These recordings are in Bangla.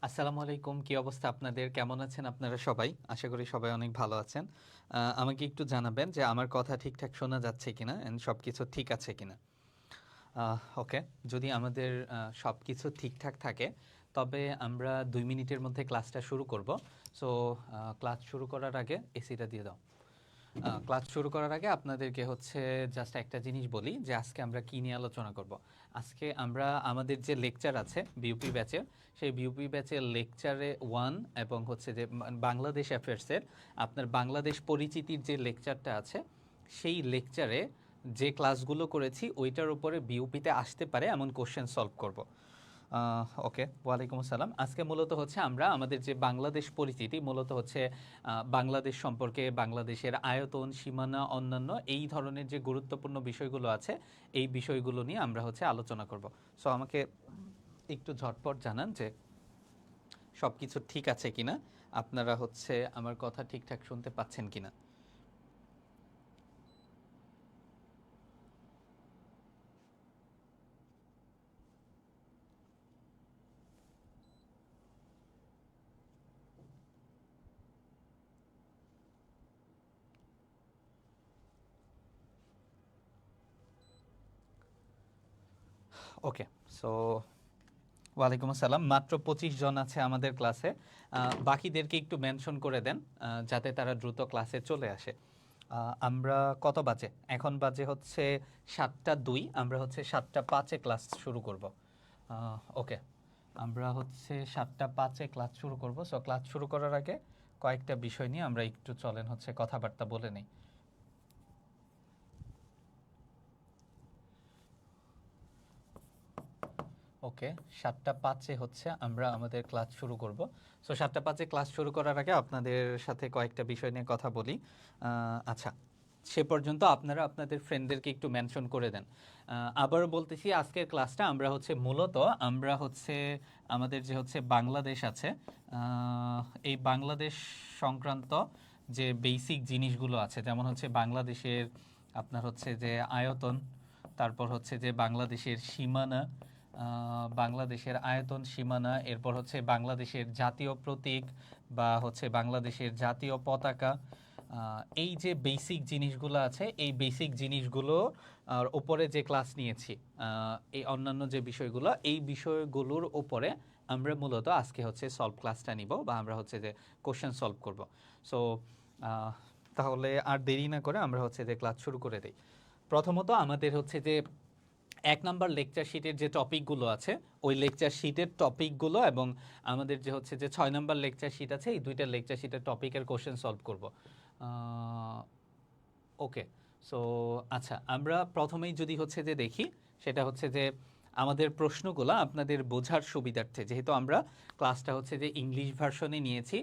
আসসালামু আলাইকুম। কি অবস্থা আপনাদের? কেমন আছেন আপনারা সবাই? আশা করি সবাই অনেক ভালো আছেন। আমাকে একটু জানাবেন যে আমার কথা ঠিকঠাক শোনা যাচ্ছে কিনা এন্ড সবকিছু ঠিক আছে কিনা। ওকে, যদি আমাদের সবকিছু ঠিকঠাক থাকে তবে আমরা ২ মিনিটের মধ্যে ক্লাসটা শুরু করব। সো ক্লাস শুরু করার আগে এসিটা দিয়ে দাও। ক্লাস শুরু করার আগে আপনাদেরকে হচ্ছে জাস্ট একটা জিনিস বলি যে আজকে আমরা কি নিয়ে আলোচনা করব। আজকে আমরা আমাদের যে লেকচার আছে বিউপি ব্যাচের, সেই বিউপি ব্যাচের লেকচারে 1 এবং হচ্ছে যে বাংলাদেশ অ্যাফেয়ার্সের আপনার বাংলাদেশ পরিচিতির যে লেকচারটা আছে সেই লেকচারে যে ক্লাসগুলো করেছি ওইটার উপরে বিউপিতে আসতে পারে এমন কোশ্চেন সলভ করব। ওকে, ওয়ালাইকুম আসসালাম। আজকে মূলত হচ্ছে আমরা আমাদের যে বাংলাদেশ পরিচিতি মূলত হচ্ছে বাংলাদেশ সম্পর্কে, বাংলাদেশের আয়তন, সীমানা, অন্যান্য এই ধরনের যে গুরুত্বপূর্ণ বিষয়গুলো আছে এই বিষয়গুলো নিয়ে আমরা হচ্ছে আলোচনা করব। সো আমাকে একটু ঝটপট জানান যে সব কিছু ঠিক আছে কিনা, আপনারা হচ্ছে আমার কথা ঠিকঠাক শুনতে পাচ্ছেন কিনা। ওকে, সো ওয়ালাইকুম আসসালাম। মাত্র ২৫ জন আছে আমাদের ক্লাসে। বাকিদেরকে একটু মেনশন করে দেন যাতে তারা দ্রুত ক্লাসে চলে আসে। আমরা কত বাজে? এখন বাজে হচ্ছে ৭টা ২। আমরা হচ্ছে ৭টা ৫-এ ক্লাস শুরু করব। ওকে, আমরা হচ্ছে ৭টা ৫-এ ক্লাস শুরু করব। সো ক্লাস শুরু করার আগে কয়েকটা বিষয় নিয়ে আমরা একটু চলেন হচ্ছে কথাবার্তা বলে নিই। ওকে, ৭টা ৫-এ হচ্ছে আমরা আমাদের ক্লাস শুরু করব। সো ৭টা ৫-এ ক্লাস শুরু করার আগে আপনাদের সাথে কয়েকটা বিষয় নিয়ে কথা বলি। আচ্ছা, সে পর্যন্ত আপনারা আপনাদের ফ্রেন্ডদেরকে একটু মেনশন করে দেন। আবারও বলতেছি, আজকের ক্লাসটা আমরা হচ্ছে মূলত আমরা হচ্ছে আমাদের যে হচ্ছে বাংলাদেশ আছে, এই বাংলাদেশ সংক্রান্ত যে বেসিক জিনিসগুলো আছে, যেমন হচ্ছে বাংলাদেশের আপনার হচ্ছে যে আয়তন, তারপর হচ্ছে যে বাংলাদেশের সীমানা, বাংলাদেশের আয়তন, সীমানা, এরপর হচ্ছে বাংলাদেশের জাতীয় প্রতীক বা হচ্ছে বাংলাদেশের জাতীয় পতাকা, এই যে বেসিক জিনিসগুলো আছে এই বেসিক জিনিসগুলো আর উপরে যে ক্লাস নিয়েছি, এই অন্যান্য যে বিষয়গুলো এই বিষয়গুলোর উপরে আমরা মূলত আজকে হচ্ছে সলভ ক্লাসটা নিব বা আমরা হচ্ছে যে কোশ্চেন সলভ করব। সো তাহলে আর দেরি না করে আমরা হচ্ছে যে ক্লাস শুরু করে দিই। প্রথমত আমাদের হচ্ছে যে ১ নাম্বার লেকচার শিটের যে টপিকগুলো আছে ওই লেকচার শিটের টপিকগুলো এবং আমাদের যে হচ্ছে যে ৬ নাম্বার লেকচার শিট আছে এই দুইটা লেকচার শিটের টপিকের কোশ্চেন সলভ করব। ওকে, সো আচ্ছা, আমরা প্রথমেই যদি হচ্ছে যে দেখি সেটা হচ্ছে যে আমাদের প্রশ্নগুলো আপনাদের বোঝার সুবিধার্থে, যেহেতু আমরা ক্লাসটা হচ্ছে যে ইংলিশ ভার্সনে নিয়েছি,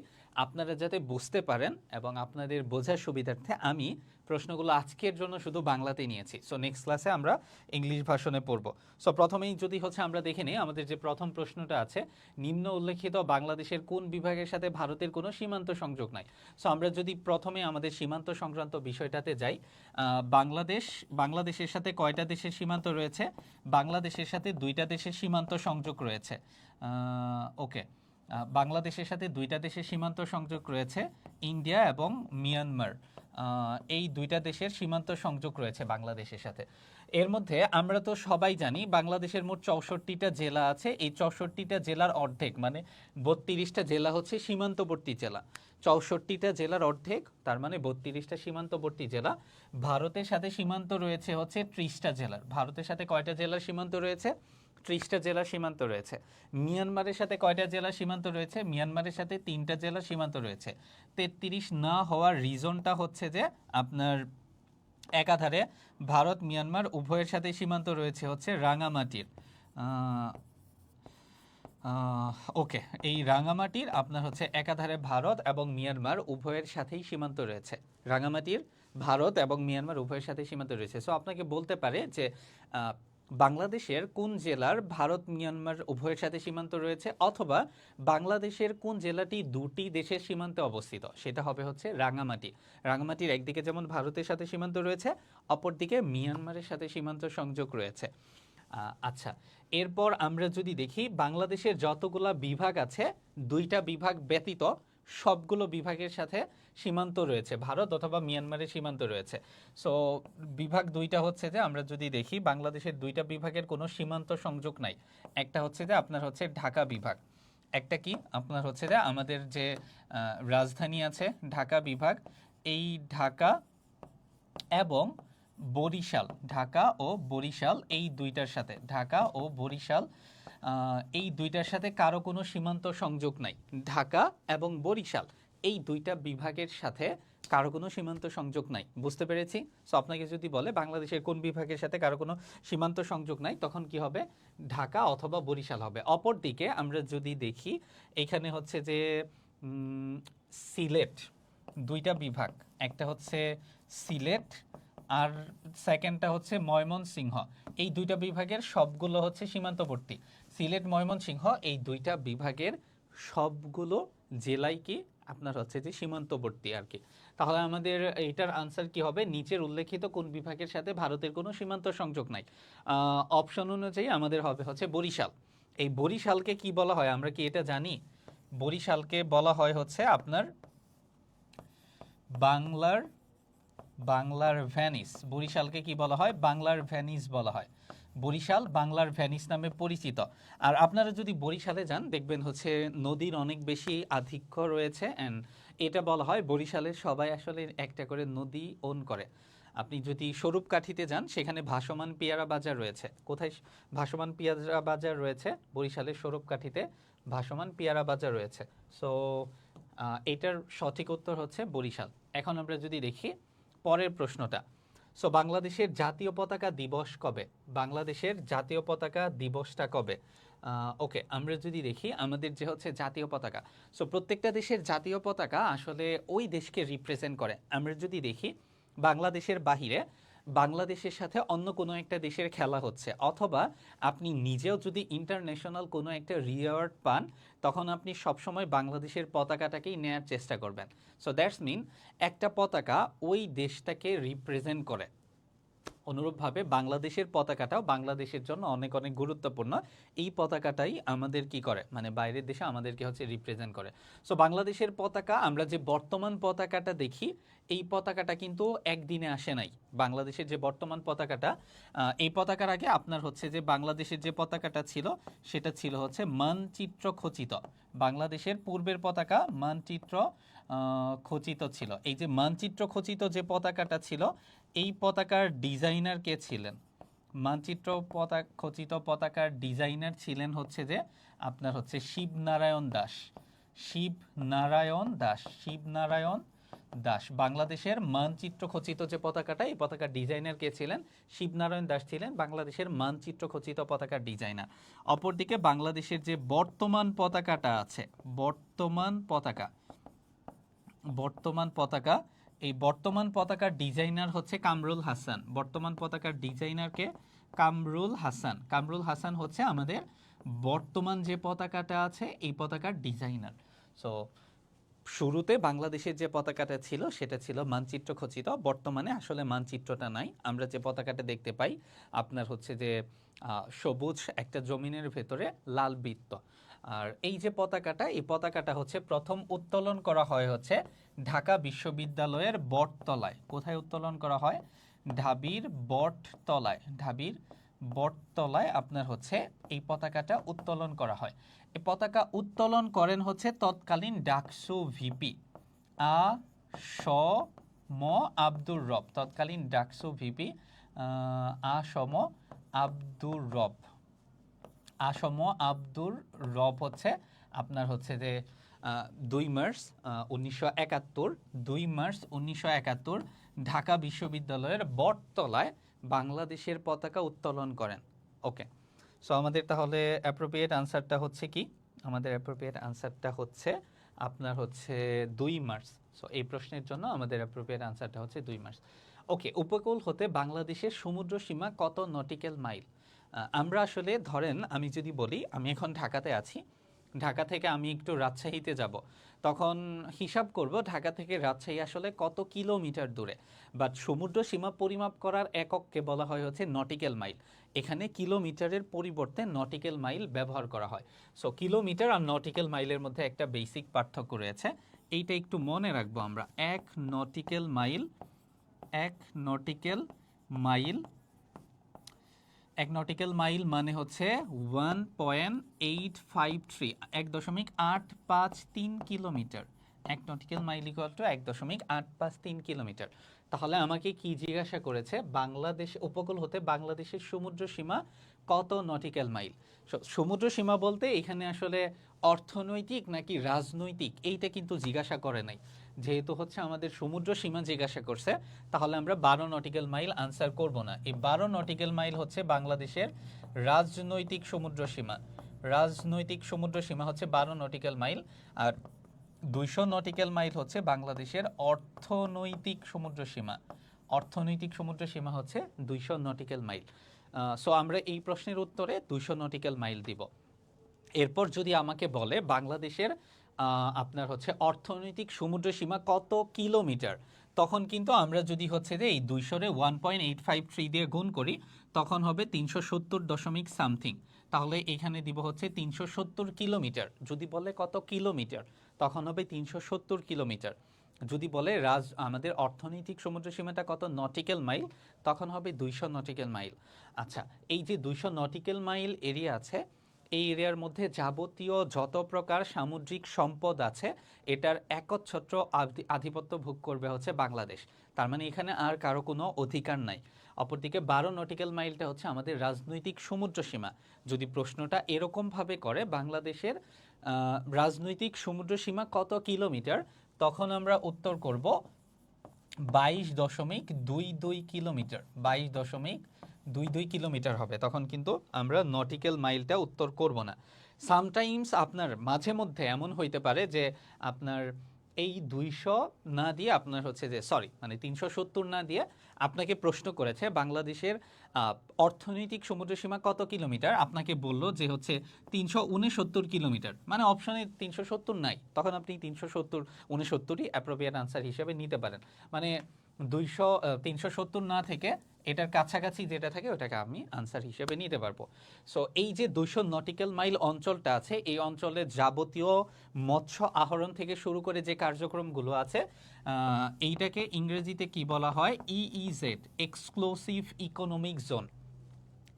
আপনারা যাতে বুঝতে পারেন এবং আপনাদের বোঝার সুবিধার্থে আমি প্রশ্নগুলো আজকের জন্য শুধু বাংলাতে নিয়েছি। সো নেক্সট ক্লাসে আমরা ইংলিশ ভার্সনে পড়ব। সো প্রথমেই যদি হচ্ছে আমরা দেখে নিই, আমাদের যে প্রথম প্রশ্নটা আছে, নিম্ন উল্লেখিত বাংলাদেশের কোন বিভাগের সাথে ভারতের কোনো সীমান্ত সংযোগ নাই। সো আমরা যদি প্রথমে আমাদের সীমান্ত সংক্রান্ত বিষয়টাতে যাই, বাংলাদেশের সাথে কয়টা দেশের সীমান্ত রয়েছে? বাংলাদেশের সাথে 2টা দেশের সীমান্ত সংযোগ রয়েছে। ওকে, বাংলাদেশের সাথে 2টা দেশের সীমান্ত সংযোগ রয়েছে, ইন্ডিয়া এবং মিয়ানমার। এই 2টা দেশের সীমান্ত সংযোগ রয়েছে বাংলাদেশের সাথে। এর মধ্যে আমরা তো সবাই জানি বাংলাদেশের মোট 64টা জেলা আছে। এই 64টা জেলার অর্ধেক মানে 32টা জেলা হচ্ছে সীমান্তবর্তী জেলা। 64টা জেলার অর্ধেক তার মানে 32টা সীমান্তবর্তী জেলা। ভারতের সাথে সীমান্ত রয়েছে হচ্ছে 30টা জেলার। ভারতের সাথে কয়টা জেলার সীমান্ত রয়েছে? 30টা জেলার সীমান্ত রয়েছে। মিয়ানমারের সাথে কয়টা জেলার সীমান্ত রয়েছে? মিয়ানমারের সাথে 3টা জেলার সীমান্ত রয়েছে। 33 না হওয়ার রিজনটা হচ্ছে যে আপনার একাধারে ভারত মিয়ানমার উভয়ের সাথে সীমান্ত রয়েছে হচ্ছে রাঙামাটির। ওকে, এই রাঙামাটির আপনার হচ্ছে একাধারে ভারত এবং মিয়ানমার উভয়ের সাথেই সীমান্ত রয়েছে। রাঙামাটির ভারত এবং মিয়ানমার উভয়ের সাথেই সীমান্ত রয়েছে। সো আপনাকে বলতে পারে যে বাংলাদেশের কোন জেলার ভারত মিয়ানমার উভয়ের সাথে সীমান্ত রয়েছে, অথবা বাংলাদেশের কোন জেলাটি দুটি দেশের সীমান্তে অবস্থিত, সেটা হবে হচ্ছে রাঙামাটি। রাঙামাটির একদিকে যেমন ভারতের সাথে সীমান্ত রয়েছে, অপরদিকে মিয়ানমারের সাথে সীমান্ত সংযোগ রয়েছে। আচ্ছা, এরপর আমরা যদি দেখি বাংলাদেশের যতগুলা বিভাগ আছে, দুইটা বিভাগ ব্যতীত সবগুলো বিভাগের সাথে সীমান্ত রয়েছে, ভারত অথবা মিয়ানমারের সীমান্ত রয়েছে। সো বিভাগ দুইটা হচ্ছে যে, আমরা যদি দেখি বাংলাদেশের দুইটা বিভাগের কোনো সীমান্ত সংযোগ নাই। একটা হচ্ছে যে আপনার হচ্ছে ঢাকা বিভাগ, একটা কি আপনার হচ্ছে যে আমাদের যে রাজধানী আছে ঢাকা বিভাগ, এই ঢাকা এবং বরিশাল, ঢাকা ও বরিশাল এই দুইটার সাথে, ঢাকা ও বরিশাল এই দুইটার সাথে কারো কোনো সীমান্ত সংযোগ নাই। ঢাকা এবং বরিশাল এই দুইটা বিভাগের সাথে কারো কোনো সীমান্ত সংযোগ নাই। বুঝতে পেরেছি? সো আপনাকে যদি বলে বাংলাদেশের কোন বিভাগের সাথে কারো কোনো সীমান্ত সংযোগ নাই, তখন কি হবে? ঢাকা অথবা বরিশাল হবে। অপরদিকে আমরা যদি দেখি এখানে হচ্ছে যে সিলেট, দুইটা বিভাগ, একটা হচ্ছে সিলেট আর সেকেন্ডটা হচ্ছে ময়মনসিংহ। এই দুইটা বিভাগের সবগুলো হচ্ছে সীমান্তবর্তী। সিলেট ময়মনসিংহ এই দুইটা বিভাগের সবগুলো জেলাই কি আপনার হচ্ছে যে সীমান্তবর্তী আর কি। তাহলে আমাদের এইটার আনসার কি হবে? নিচের উল্লেখিত কোন বিভাগের সাথে ভারতের কোনো সীমান্ত সংযোগ নাই? অপশন অনুযায়ী আমাদের হবে হচ্ছে বরিশাল। এই বরিশালকে কি বলা হয় আমরা কি এটা জানি? বরিশালকে বলা হয় হচ্ছে আপনার বাংলার ভেনিস। বরিশালকে কি বলা হয়? বাংলার ভেনিস বলা হয়। বরিশাল বাংলার ভেনিস নামে পরিচিত। আর আপনারা যদি বরিশালে যান দেখবেন হচ্ছে নদীর অনেক বেশি আধিক্য রয়েছে, অ্যান্ড এটা বলা হয় বরিশালের সবাই আসলে একটা করে নদী ওন করে। আপনি যদি স্বরূপকাঠিতে যান সেখানে ভাসমান পেয়ারা বাজার রয়েছে। কোথায় ভাসমান পেয়ারা বাজার রয়েছে? বরিশালের স্বরূপকাঠিতে ভাসমান পেয়ারা বাজার রয়েছে। সো এটার সঠিক উত্তর হচ্ছে বরিশাল। এখন আমরা যদি দেখি পরের প্রশ্নটা। সো বাংলাদেশের জাতীয় পতাকা দিবস কবে? বাংলাদেশের জাতীয় পতাকা দিবসটা কবে? ওকে, আমরা যদি দেখি আমাদের যে হচ্ছে জাতীয় পতাকা, সো প্রত্যেকটা দেশের জাতীয় পতাকা আসলে ওই দেশকে রিপ্রেজেন্ট করে। আমরা যদি দেখি বাংলাদেশের বাহিরে বাংলাদেশের সাথে অন্য কোনো একটা দেশের খেলা হচ্ছে, অথবা আপনি নিজেও যদি ইন্টারন্যাশনাল কোনো একটা রিওয়ার্ড পান, তখন আপনি সবসময় বাংলাদেশের পতাকাটাকেই নেয়ার চেষ্টা করবেন। সো দ্যাটস মিন একটা পতাকা ওই দেশটাকে রিপ্রেজেন্ট করে। অনুরূপভাবে বাংলাদেশের পতাকাটাও বাংলাদেশের জন্য অনেক অনেক গুরুত্বপূর্ণ। এই পতাকাটাই আমাদের কি করে, মানে বাইরের দেশে আমাদেরকে হচ্ছে রিপ্রেজেন্ট করে। সো বাংলাদেশের পতাকা আমরা যে বর্তমান পতাকাটা দেখি, এই পতাকাটা কিন্তু একদিনে আসে নাই। বাংলাদেশের যে বর্তমান পতাকাটা, এই পতাকার আগে আপনার হচ্ছে যে বাংলাদেশের যে পতাকাটা ছিল সেটা ছিল হচ্ছে মানচিত্র খচিত। বাংলাদেশের পূর্বের পতাকা মানচিত্র খচিত ছিল। এই যে মানচিত্র খচিত যে পতাকাটা ছিল, এই পতাকার ডিজাইনার কে ছিলেন? মানচিত্র খচিত পতাকার ডিজাইনার ছিলেন হচ্ছে যে আপনার হচ্ছে শিবনারায়ণ দাস। শিবনারায়ণ দাস, শিবনারায়ণ দাস। বাংলাদেশের মানচিত্র খচিত যে পতাকাটা, এই পতাকার ডিজাইনার কে ছিলেন? শিবনারায়ণ দাস ছিলেন বাংলাদেশের মানচিত্র খচিত পতাকার ডিজাইনার। অপরদিকে বাংলাদেশের যে বর্তমান পতাকাটা আছে, বর্তমান পতাকা, এই বর্তমান পতাকার ডিজাইনার হচ্ছে কামরুল হাসান। বর্তমান পতাকার ডিজাইনারকে কামরুল হাসান। কামরুল হাসান হচ্ছে আমাদের বর্তমান যে পতাকাটা আছে এই পতাকার ডিজাইনার। সো শুরুতে বাংলাদেশের যে পতাকাটা ছিল সেটা ছিল মানচিত্র খচিত। বর্তমানে আসলে মানচিত্রটা নাই, আমরা যে পতাকাটা দেখতে পাই আপনার হচ্ছে যে সবুজ একটা জমিনের ভেতরে লাল বৃত্ত। আর এই যে পতাকাটা, এই পতাকাটা হচ্ছে প্রথম উত্তোলন করা হয় হচ্ছে ঢাকা বিশ্ববিদ্যালয়ের বটতলায়। কোথায় উত্তোলন করা হয়? ঢাবির বটতলায়। ঢাবির বটতলায় আপনার হচ্ছে এই পতাকাটা উত্তোলন করা হয়। এই পতাকা উত্তোলন করেন হচ্ছে তৎকালীন ডাকসু ভিপি স ম আব্দুর রব। তৎকালীন ডাকসু ভিপি আসম আব্দুর রব। আসম আব্দুর রব হচ্ছে আপনার হচ্ছে যে 2 মার্চ 1971, 2 মার্চ 1971 ঢাকা বিশ্ববিদ্যালয়ের বটতলায় বাংলাদেশের পতাকা উত্তোলন করেন। ওকে, সো আমাদের তাহলে অ্যাপ্রোপ্রিয়েট আনসারটা হচ্ছে কি? আমাদের অ্যাপ্রোপ্রিয়েট আনসারটা হচ্ছে আপনার হচ্ছে 2 মার্চ। সো এই প্রশ্নের জন্য আমাদের অ্যাপ্রোপ্রিয়েট আনসারটা হচ্ছে 2 মার্চ। ওকে, উপকূল হতে বাংলাদেশের সমুদ্র সীমা কত নটিক্যাল মাইল? আমরা আসলে ধরেন আমি যদি বলি আমি এখন ঢাকাতে আছি, ঢাকা থেকে আমি একটু রাজশাহীতে যাব, তখন হিসাব করব ঢাকা থেকে রাজশাহী আসলে কত কিলোমিটার দূরে। বাট সমুদ্র সীমা পরিমাপ করার একককে বলা হয় হচ্ছে নটিক্যাল মাইল। এখানে কিলোমিটারের পরিবর্তে নটিক্যাল মাইল ব্যবহার করা হয়। সো কিলোমিটার আর নটিক্যাল মাইলের মধ্যে একটা বেসিক পার্থক্য রয়েছে, এইটা একটু মনে রাখবো আমরা। এক নটিক্যাল মাইল, এক নটিক্যাল মাইল, এক নটিক্যাল মাইল মানে হচ্ছে 1.853, 1.853 কিলোমিটার। এক nautical mile equal to 1.853 kilometre. তাহলে আমাকে কি জিজ্ঞাসা করেছে, বাংলাদেশ উপকূল হতে বাংলাদেশের সমুদ্র সীমা কত নটিক্যাল মাইল। সমুদ্র সীমা বলতে এখানে আসলে অর্থনৈতিক নাকি রাজনৈতিক এইটা কিন্তু জিজ্ঞাসা করে নাই। যেহেতু হচ্ছে আমাদের সমুদ্র সীমা জিজ্ঞাসা করছে, তাহলে আমরা 12 নটিক্যাল মাইল আনসার করব না। এই 12 নটিক্যাল মাইল হচ্ছে বাংলাদেশের রাজনৈতিক সমুদ্র সীমা। রাজনৈতিক সমুদ্র সীমা হচ্ছে 12 নটিক্যাল মাইল, আর 200 নটিক্যাল মাইল হচ্ছে বাংলাদেশের অর্থনৈতিক সমুদ্র সীমা। অর্থনৈতিক সমুদ্র সীমা হচ্ছে 200 নটিক্যাল মাইল। সো আমরা এই প্রশ্নের উত্তরে 200 নটিক্যাল মাইল দিব। এরপর যদি আমাকে বলে বাংলাদেশের আপনার হচ্ছে অর্থনৈতিক সমুদ্র সীমা কত কিলোমিটার, তখন কিন্তু আমরা যদি হচ্ছে যে এই 200-রে 1.853 দিয়ে গুণ করি, তখন হবে 370 দশমিক সামথিং। তাহলে এখানে দিব হচ্ছে 370 কিলোমিটার। যদি বলে কত কিলোমিটার, তখন হবে 370 কিলোমিটার। যদি বলে আমাদের অর্থনৈতিক সমুদ্র সীমাটা কত নটিক্যাল মাইল, তখন হবে 200 নটিক্যাল মাইল। আচ্ছা, এই যে 200 নটিক্যাল মাইল এরিয়া আছে, এই এরিয়ার মধ্যে যাবতীয় যত প্রকার সামুদ্রিক সম্পদ আছে, এটার একচ্ছত্র আধিপত্য ভোগ করবে হচ্ছে বাংলাদেশ। তার মানে এখানে আর কারো কোনো অধিকার নাই। অপরদিকে 12 নটিক্যাল মাইলটা হচ্ছে আমাদের রাজনৈতিক সমুদ্র সীমা। যদি প্রশ্নটা এরকমভাবে করে বাংলাদেশের রাজনৈতিক সমুদ্র সীমা কত কিলোমিটার, তখন আমরা উত্তর করব 22.22 কিলোমিটার। 22.22 কিলোমিটার হবে। তখন কিন্তু আমরা নটিক্যাল মাইলটা উত্তর করব না। সামটাইমস আপনার মাঝে মধ্যে এমন হইতে পারে যে আপনার এই 200 না দিয়ে আপনার হচ্ছে যে মানে 370 না দিয়ে আপনাকে প্রশ্ন করেছে বাংলাদেশের অর্থনৈতিক সমুদ্র সীমা কত কিলোমিটার, আপনাকে বলল যে হচ্ছে 369 কিলোমিটার, মানে অপশনে 370 নাই, তখন আপনি 369ই অ্যাপ্রোপ্রিয়েট আনসার হিসেবে নিতে পারেন। মানে 370 না থেকে এটার কাছাকাছি যেটা থাকে ওটাকে আমি আনসার হিসেবে নিতে পারবো। সো এই যে 200 নটিক্যাল মাইল অঞ্চলটা আছে, এই অঞ্চলে যাবতীয় মৎস্য আহরণ থেকে শুরু করে যে কার্যক্রমগুলো আছে, এইটাকে ইংরেজিতে কি বলা হয়, EEZ, exclusive economic zone.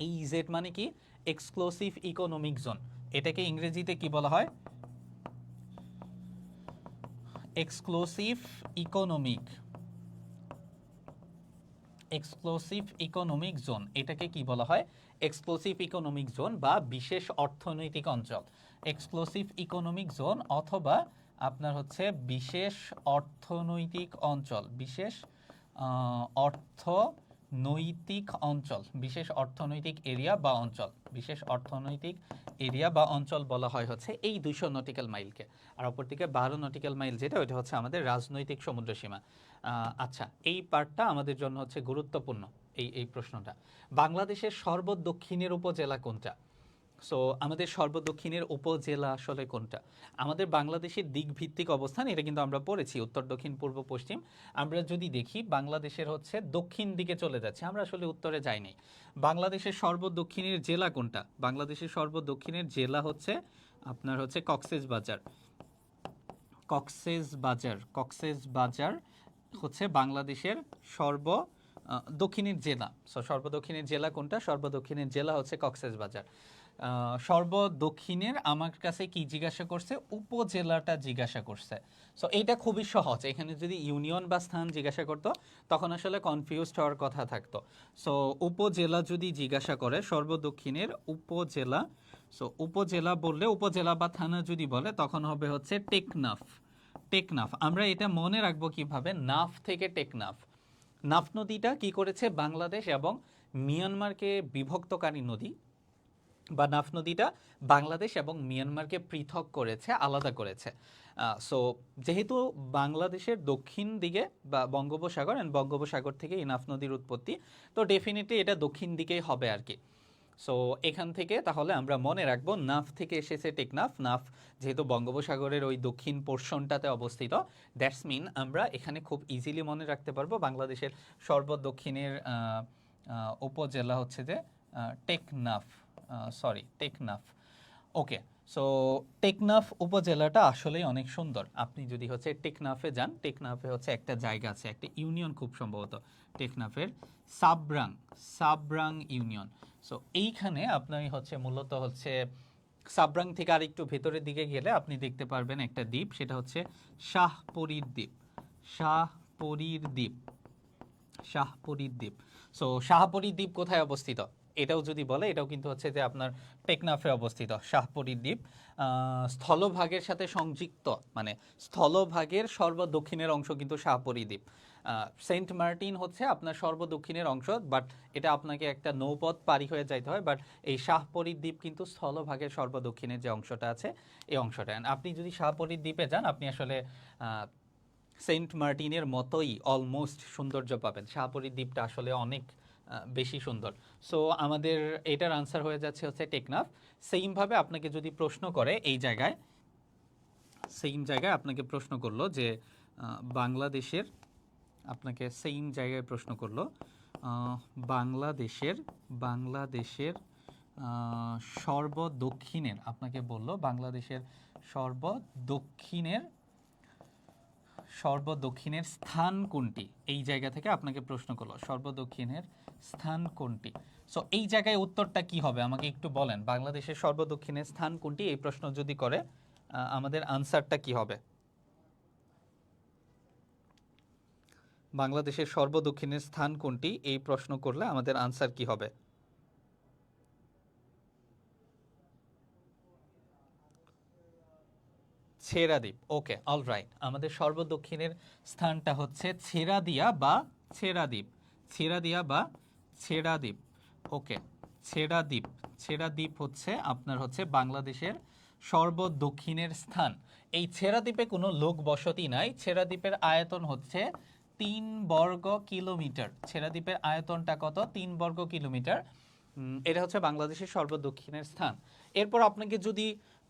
EEZ মানে কি, এক্সক্লুসিভ ইকোনমিক জোন। এটাকে ইংরেজিতে কি বলা হয়, exclusive economic, exclusive economic zone. এটাকে কি বলা হয়, এক্সক্লুসিভ ইকোনমিক জোন বা বিশেষ অর্থনৈতিক অঞ্চল। এক্সক্লুসিভ ইকোনমিক জোন অথবা আপনার হচ্ছে বিশেষ অর্থনৈতিক অঞ্চল, বিশেষ অর্থনৈতিক অঞ্চল, বিশেষ অর্থনৈতিক এরিয়া বা অঞ্চল, বিশেষ অর্থনৈতিক এরিয়া বা অঞ্চল বলা হয় হচ্ছে এই 200 নটিক্যাল মাইলকে। আর অপরদিকে 12 নটিক্যাল মাইল যেটা, ওইটা হচ্ছে আমাদের রাজনৈতিক সমুদ্র সীমা। আচ্ছা, এই পার্টটা আমাদের জন্য হচ্ছে গুরুত্বপূর্ণ। এই প্রশ্নটা, বাংলাদেশের সর্বদক্ষিণের উপজেলা কোনটা? সো আমাদের সর্বদক্ষিণের উপজেলা আসলে কোনটা? আমাদের বাংলাদেশের দিক ভিত্তিক অবস্থান, এটা কিন্তু আমরা পড়েছি, উত্তর, দক্ষিণ, পূর্ব, পশ্চিম। আমরা যদি দেখি বাংলাদেশের হচ্ছে দক্ষিণ দিকে চলে যাচ্ছে, আমরা আসলে উত্তরে যাইনি। বাংলাদেশের সর্বদক্ষিণের জেলা কোনটা? বাংলাদেশের সর্বদক্ষিণের জেলা হচ্ছে আপনার হচ্ছে কক্সবাজার। কক্সবাজার হচ্ছে বাংলাদেশের দক্ষিণের জেলা। সর্বদক্ষিণের জেলা কোনটা? সর্বদক্ষিণের জেলা হচ্ছে কক্সবাজার। সর্বদক্ষিণের আমার কাছে কি জিজ্ঞাসা করছে? উপজেলাটা জিজ্ঞাসা করছে। সো এইটা খুবই সহজ। এখানে যদি ইউনিয়ন বা স্থান জিজ্ঞাসা করতো তখন আসলে কনফিউজড হওয়ার কথা থাকতো। সো উপজেলা যদি জিজ্ঞাসা করে, সর্বদক্ষিণের উপজেলা, সো উপজেলা বললে, উপজেলা বা থানা যদি বলে তখন হবে হচ্ছে টেকনাফ। টেকনাফ। আমরা এটা মনে রাখবো কিভাবে, নাফ থেকে টেকনাফ। নাফ নদীটা কি করেছে, বাংলাদেশ এবং মিয়ানমারকে বিভক্তকারী নদী, বা নাফ নদীটা বাংলাদেশ এবং মিয়ানমারকে পৃথক করেছে, আলাদা করেছে। সো যেহেতু বাংলাদেশের দক্ষিণ দিকে বা বঙ্গোপসাগর, বঙ্গোপসাগর থেকে এই নাফ নদীর উৎপত্তি, তো ডেফিনেটলি এটা দক্ষিণ দিকেই হবে আর কি। সো এখান থেকে তাহলে আমরা মনে রাখবো নাফ থেকে এসেছে টেকনাফ। নাফ যেহেতু বঙ্গোপসাগরের ওই দক্ষিণ পোর্শনটাতে অবস্থিত, দ্যাটস মিন আমরা এখানে খুব ইজিলি মনে রাখতে পারবো বাংলাদেশের সর্বদক্ষিণের উপজেলা হচ্ছে যে টেকনাফ, টেকনাফ। ওকে, সো টেকনাফ উপজেলাটা আসলেই অনেক সুন্দর। আপনি যদি হচ্ছে টেকনাফে যান, টেকনাফে হচ্ছে একটা জায়গা আছে, একটা ইউনিয়ন খুব সম্ভবত টেকনাফের সাবরাং, সাবরাং ইউনিয়ন। সো এইখানে আপনি হচ্ছে মূলত হচ্ছে সাবরাং থেকে আর একটু ভেতরের দিকে গেলে আপনি দেখতে পারবেন একটা দ্বীপ, সেটা হচ্ছে শাহপরীর দ্বীপ, শাহপরীর দ্বীপ, শাহপরীর দ্বীপ। সো শাহপরীর দ্বীপ কোথায় অবস্থিত এটাও যদি বলে, এটাও কিন্তু হচ্ছে যে আপনার টেকনাফে অবস্থিত শাহপরীর দ্বীপ। স্থলভাগের সাথে সংযুক্ত, মানে স্থলভাগের সর্বদক্ষিণের অংশ কিন্তু শাহপরী দ্বীপ। সেন্ট মার্টিন হচ্ছে আপনার সর্বদক্ষিণের অংশ, বাট এটা আপনাকে একটা নৌপথ পাড়ি হয়ে যাইতে হয়। বাট এই শাহপরীর দ্বীপ কিন্তু স্থলভাগের সর্বদক্ষিণের যে অংশটা আছে এই অংশটা। আপনি যদি শাহপরীর দ্বীপে যান, আপনি আসলে সেন্ট মার্টিনের মতোই অলমোস্ট সৌন্দর্য পাবেন। শাহপরীর দ্বীপটা আসলে অনেক বেশি সুন্দর। সো আমাদের এটার আনসার হয়ে যাচ্ছে হচ্ছে টেকনাফ। সেইমভাবে আপনাকে যদি প্রশ্ন করে এই জায়গায়, সেম জায়গায় আপনাকে প্রশ্ন করলো যে বাংলাদেশের, আপনাকে সেম জায়গায় প্রশ্ন করলো বাংলাদেশের, বাংলাদেশের সর্বদক্ষিণের, আপনাকে বললো বাংলাদেশের সর্বদক্ষিণের, সর্বদক্ষিণের স্থান কোনটি, এই জায়গা থেকে আপনাকে প্রশ্ন করলো সর্বদক্ষিণের স্থান কোনটি। সো এই জায়গায় উত্তরটা কি হবে আমাকে একটু বলেন, বাংলাদেশের সর্বদক্ষিণের স্থান কোনটি এই প্রশ্ন যদি করে আমাদের আনসারটা কি হবে? বাংলাদেশের সর্বদক্ষিণের স্থান কোনটি এই প্রশ্ন করলে আমাদের আনসার কি হবে? ছেড়াদ্বীপ। ওকে, অলরাইট, আমাদের সর্বদক্ষিণের স্থানটা হচ্ছে ছেড়াদিয়া বা ছেড়াদ্বীপ, ছেড়াদিয়া বা ছেড়াদ্বীপ। ওকে, ছেড়াদ্বীপ, ছেড়াদ্বীপ হচ্ছে আপনার হচ্ছে বাংলাদেশের সর্বদক্ষিণের স্থান। এই ছেড়াদ্বীপে কোনো লোক বসতি নাই। ছেড়াদ্বীপের আয়তন হচ্ছে 3 বর্গ কিলোমিটার। ছেড়াদ্বীপের আয়তনটা কত? 3 বর্গ কিলোমিটার। এটা হচ্ছে বাংলাদেশের সর্বদক্ষিণের স্থান। এরপর আপনাকে যদি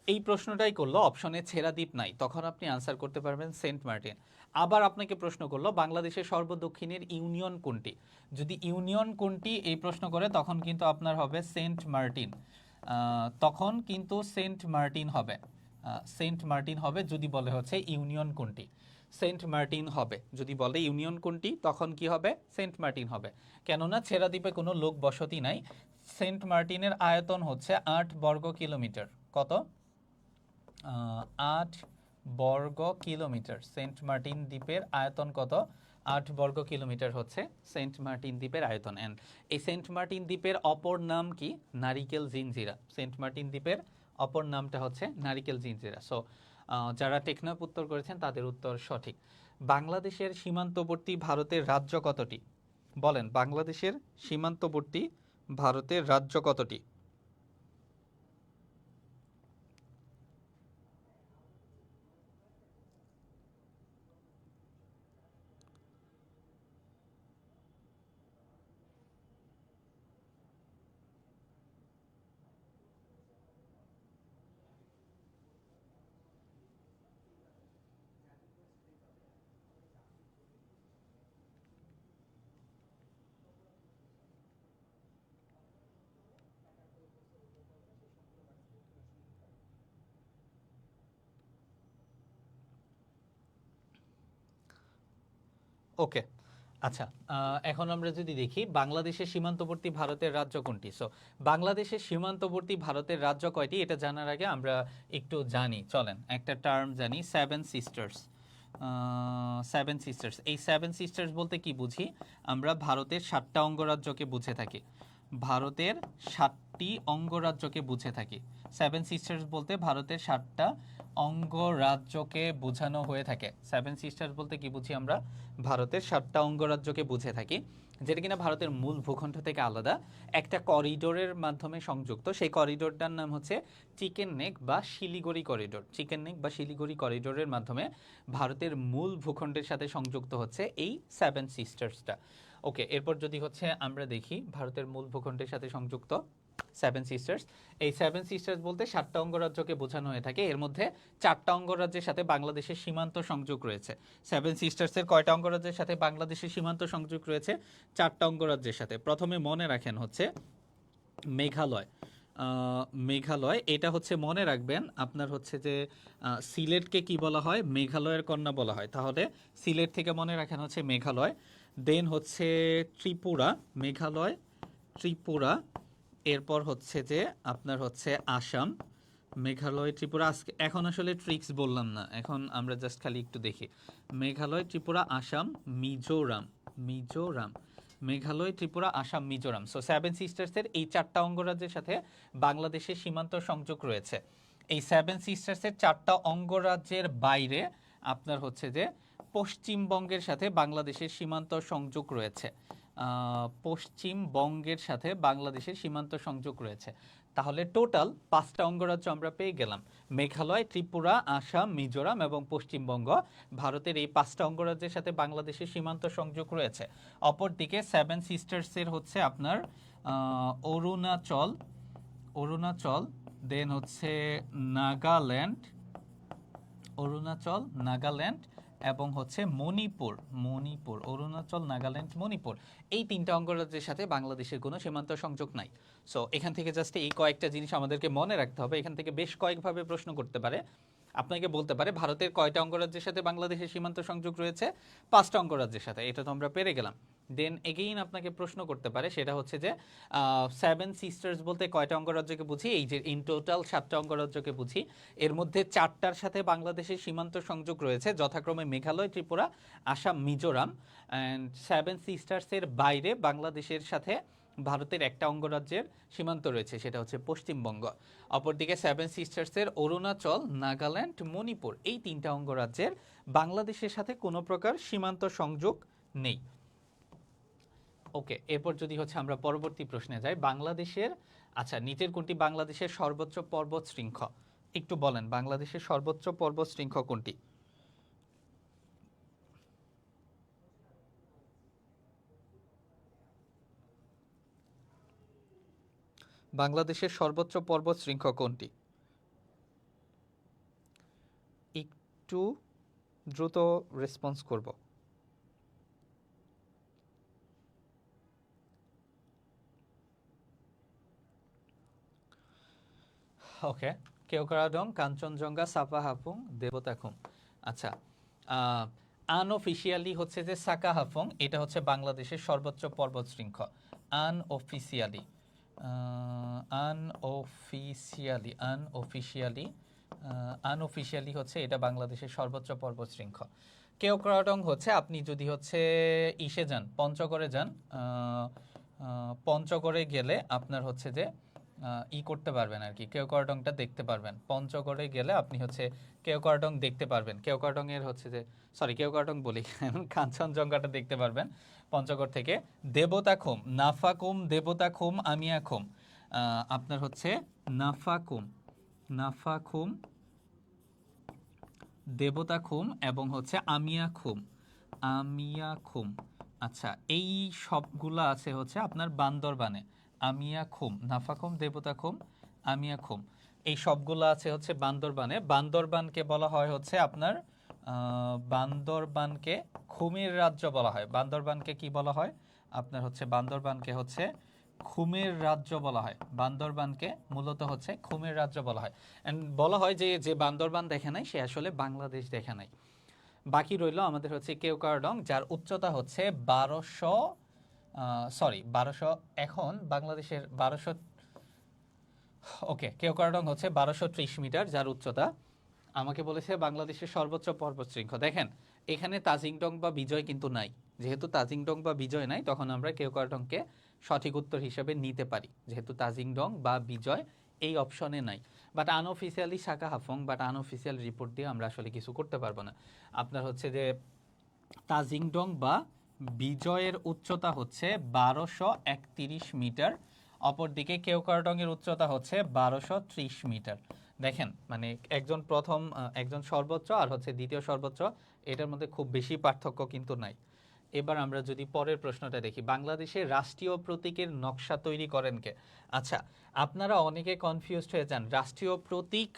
এই প্রশ্নটাই করলো অপশনে ছেড়াদ্বীপ নাই, তখন আপনি আনসার করতে পারবেন সেন্ট মার্টিন। আবার আপনাকে প্রশ্ন করলো বাংলাদেশের সর্বদক্ষিণের ইউনিয়ন কোনটি, যদি ইউনিয়ন কোনটি এই প্রশ্ন করে তখন কিন্তু আপনার হবে সেন্ট মার্টিন। তখন কিন্তু সেন্ট মার্টিন হবে, সেন্ট মার্টিন হবে যদি বলে হচ্ছে ইউনিয়ন কোনটি, সেন্ট মার্টিন হবে। যদি বলে ইউনিয়ন কোনটি তখন কি হবে? সেন্ট মার্টিন হবে। কেননা ছেড়াদ্বীপে কোনো লোক বসতি নাই। সেন্ট মার্টিনের আয়তন হচ্ছে 8 বর্গ কিলোমিটার। কত? 8 বর্গ কিলোমিটার। সেন্ট মার্টিন দ্বীপের আয়তন কত? 8 বর্গ কিলোমিটার হচ্ছে সেন্ট মার্টিন দ্বীপের আয়তন। অ্যান্ড এই সেন্ট মার্টিন দ্বীপের অপর নাম কি? নারিকেল জিঞ্জিরা। সেন্ট মার্টিন দ্বীপের অপর নামটা হচ্ছে নারিকেল জিঞ্জিরা। সো যারা টেকনাফ উত্তর করেছেন তাদের উত্তর সঠিক। বাংলাদেশের সীমান্তবর্তী ভারতের রাজ্য কতটি? বলেন, বাংলাদেশের সীমান্তবর্তী ভারতের রাজ্য কতটি? ওকে, আচ্ছা, এখন আমরা যদি দেখি বাংলাদেশের সীমান্তবর্তী ভারতের রাজ্য কোনটি। সো বাংলাদেশের সীমান্তবর্তী ভারতের রাজ্য কয়টি এটা জানার আগে আমরা একটু জানি, চলেন একটা টার্ম জানি, সেভেন সিস্টার্স। সেভেন সিস্টার্স, এই সেভেন সিস্টার্স বলতে কি বুঝি? আমরা ভারতের 7টা অঙ্গরাজ্যকে বুঝে থাকি, ভারতের 7টি অঙ্গরাজ্যকে বুঝে থাকি। সেভেন সিস্টার্স বলতে ভারতের 7টা অঙ্গরাজ্যকে বোঝানো হয়ে থাকে। সেভেন সিস্টার্স বলতে কি বুঝি আমরা? ভারতের 7টা অঙ্গরাজ্যকে বুঝে থাকি, যেটা কিনা ভারতের মূল ভূখণ্ড থেকে আলাদা, একটা করিডোরের মাধ্যমে সংযুক্ত। সেই করিডোরটার নাম হচ্ছে চিকেন নেক বা শিলিগুড়ি করিডোর। চিকেন নেক বা শিলিগুড়ি করিডোরের মাধ্যমে ভারতের মূল ভূখণ্ডের সাথে সংযুক্ত হচ্ছে এই সেভেন সিস্টার্সটা। ওকে, এরপর যদি হচ্ছে আমরা দেখি ভারতের মূল ভূখণ্ডের সাথে সংযুক্ত সেভেন সিস্টার্স। এই সেভেন সিস্টার্স বলতে 7টা অঙ্গরাজ্যকে বোঝানো হয়ে থাকে। এর মধ্যে 4টা অঙ্গরাজ্যের সাথে বাংলাদেশের সীমান্ত সংযোগ রয়েছে। সেভেন সিস্টার্সের কয়টা অঙ্গরাজ্যের সাথে বাংলাদেশের সীমান্ত সংযোগ রয়েছে? 4টা অঙ্গরাজ্যের সাথে। প্রথমে মনে রাখেন হচ্ছে মেঘালয়। মেঘালয় এটা হচ্ছে মনে রাখবেন আপনার হচ্ছে যে সিলেটকে কি বলা হয়? মেঘালয়ের কন্যা বলা হয়। তাহলে সিলেট থেকে মনে রাখেন হচ্ছে মেঘালয়। দেন হচ্ছে ত্রিপুরা, মেঘালয়, ত্রিপুরা। এরপর হচ্ছে যে আপনার হচ্ছে আসাম, মেঘালয়, ত্রিপুরা। আজকে এখন আসলে ট্রিক্স বললাম না, এখন আমরা জাস্ট খালি একটু দেখি। মেঘালয়, ত্রিপুরা, আসাম, মিজোরাম, মিজোরাম, মেঘালয়, ত্রিপুরা, আসাম, মিজোরাম। সো সেভেন সিস্টার্সের এই 4টা অঙ্গরাজ্যের সাথে বাংলাদেশের সীমান্ত সংযোগ রয়েছে। এই সেভেন সিস্টার্সের 4টা অঙ্গরাজ্যের বাইরে আপনার হচ্ছে যে পশ্চিমবঙ্গের সাথে বাংলাদেশের সীমান্ত সংযোগ রয়েছে। পশ্চিমবঙ্গের সাথে বাংলাদেশের সীমান্ত সংযোগ রয়েছে। তাহলে টোটাল 5টা অঙ্গরাজ্য আমরা পেয়ে গেলাম। মেঘালয়, ত্রিপুরা, আসাম, মিজোরাম এবং পশ্চিমবঙ্গ। ভারতের এই 5টা অঙ্গরাজ্যের সাথে বাংলাদেশের সীমান্ত সংযোগ রয়েছে। অপরদিকে সেভেন সিস্টার্সের হচ্ছে আপনার অরুণাচল, অরুণাচল, দেন হচ্ছে নাগাল্যান্ড, অরুণাচল, নাগাল্যান্ড এবং হচ্ছে মণিপুর, মণিপুর, অরুণাচল, নাগাল্যান্ড, মণিপুর। এই 3টা অঙ্গরাজ্যের সাথে বাংলাদেশের কোনো সীমান্ত সংযোগ নাই। সো এখান থেকে জাস্ট এই কয়েকটা জিনিস আমাদেরকে মনে রাখতে হবে। এখান থেকে বেশ কয়েকভাবে প্রশ্ন করতে পারে। আপনাকে বলতে পারে ভারতের কয়টা অঙ্গরাজ্যের সাথে বাংলাদেশের সীমান্ত সংযোগ রয়েছে? 5টা অঙ্গরাজ্যের সাথে। এটা তো আমরা পেরে গেলাম। দেন এগেইন আপনাকে প্রশ্ন করতে পারে, সেটা হচ্ছে যে সেভেন সিস্টার্স বলতে কয়টা অঙ্গরাজ্যকে বুঝি? এই যে ইন টোটাল 7টা অঙ্গরাজ্যকে বুঝি। এর মধ্যে 4টার সাথে বাংলাদেশের সীমান্ত সংযোগ রয়েছে, যথাক্রমে মেঘালয়, ত্রিপুরা, আসাম, মিজোরাম। অ্যান্ড সেভেন সিস্টার্সের বাইরে বাংলাদেশের সাথে ভারতের একটা অঙ্গরাজ্যের সীমান্ত রয়েছে, সেটা হচ্ছে পশ্চিমবঙ্গ। অপরদিকে সেভেন সিস্টার্সের অরুণাচল, নাগাল্যান্ড, মণিপুর এই 3টা অঙ্গরাজ্যের বাংলাদেশের সাথে কোনো প্রকার সীমান্ত সংযোগ নেই। ওকে, এরপর যদি হচ্ছে আমরা পরবর্তী প্রশ্নে যাই, বাংলাদেশের আচ্ছা নিচের কোনটি বাংলাদেশের সর্বোচ্চ পর্বত শৃঙ্খ? একটু বলেন বাংলাদেশের সর্বোচ্চ পর্বত শৃঙ্খ কোনটি? বাংলাদেশের সর্বোচ্চ পর্বত শৃঙ্খ কোনটি? একটু দ্রুত রেসপন্স করব। ওকে, কেওক্রাডং, কাঞ্চনজঙ্ঘা, সাপা হাফুং, দেবতাখুম। আচ্ছা, আনঅফিসিয়ালি হচ্ছে যে সাকা হাফুং, এটা হচ্ছে বাংলাদেশের সর্বোচ্চ পর্বত শৃঙ্খ। আনঅফিসিয়ালি, আনঅফিসিয়ালি, আনঅফিসিয়ালি, আনঅফিসিয়ালি হচ্ছে এটা বাংলাদেশের সর্বোচ্চ পর্বত শৃঙ্খ। কেওক্রাডং হচ্ছে আপনি যদি হচ্ছে ইসে যান, পঞ্চগড়ে যান, পঞ্চগড়ে গেলে আপনার হচ্ছে যে ই করতে পারবেন আর কি, কেওক্রাডংটা দেখতে পারবেন। পঞ্চগড়ে গেলে আপনি হচ্ছে কেওক্রাডং দেখতে পারবেন। কেওক্রাডং এর হচ্ছে যে কেওক্রাডং বলি, কাঞ্চনজঙ্ঘাটা দেখতে পারবেন পঞ্চগড় থেকে। দেবতাখুম, নাফাকুম, দেবতাখুম, আমিয়াখুম। আপনার হচ্ছে নাফাকুম, নাফাখুম, দেবতাখুম এবং হচ্ছে আমিয়াখুম, আমিয়াখুম। আচ্ছা, এই সবগুলা আছে হচ্ছে আপনার বান্দরবানে। আমিয়াখুম, নাফাখুম, দেবতাখুম, আমিয়াখুম, এই সবগুলো আছে হচ্ছে বান্দরবানে। বান্দরবানকে বলা হয় হচ্ছে আপনার বান্দরবানকে খুমের রাজ্য বলা হয়। বান্দরবানকে কি বলা হয়? আপনার হচ্ছে বান্দরবানকে হচ্ছে খুমের রাজ্য বলা হয়। বান্দরবানকে মূলত হচ্ছে খুমের রাজ্য বলা হয়। অ্যান্ড বলা হয় যে যে বান্দরবান দেখে নাই সে আসলে বাংলাদেশ দেখে নাই। বাকি রইল আমাদের হচ্ছে কেওক্রাডং, যার উচ্চতা হচ্ছে 1200, এখন বাংলাদেশের 1200। ওকে, কেওক্রাডং হচ্ছে 1230 মিটার, যার উচ্চতা। আমাকে বলেছে বাংলাদেশের সর্বোচ্চ পর্বত শৃঙ্খ। দেখেন এখানে তাজিংডং বা বিজয় কিন্তু নাই। যেহেতু তাজিংডং বা বিজয় নাই, তখন আমরা কেওক্রাডংকে সঠিক উত্তর হিসেবে নিতে পারি, যেহেতু তাজিংডং বা বিজয় এই অপশনে নাই। But unofficially Saka Haphong, but unofficial report দিয়ে আমরা আসলে কিছু করতে পারবো না। আপনার হচ্ছে যে তাজিংডং বা বিজয়ের উচ্চতা হচ্ছে 1231 মিটার। অপরদিকে কেওক্রাডং এর উচ্চতা হচ্ছে 1230 মিটার। দেখেন মানে একজন সর্বোচ্চ আর হচ্ছে দ্বিতীয় সর্বোচ্চ, এটার মধ্যে খুব বেশি পার্থক্য কিন্তু নাই। এবার আমরা যদি পরের প্রশ্নটা দেখি, বাংলাদেশের রাষ্ট্রীয় প্রতীকের নকশা তৈরি করেন কে? আচ্ছা, আপনারা অনেকে কনফিউজড হয়ে যান রাষ্ট্রীয় প্রতীক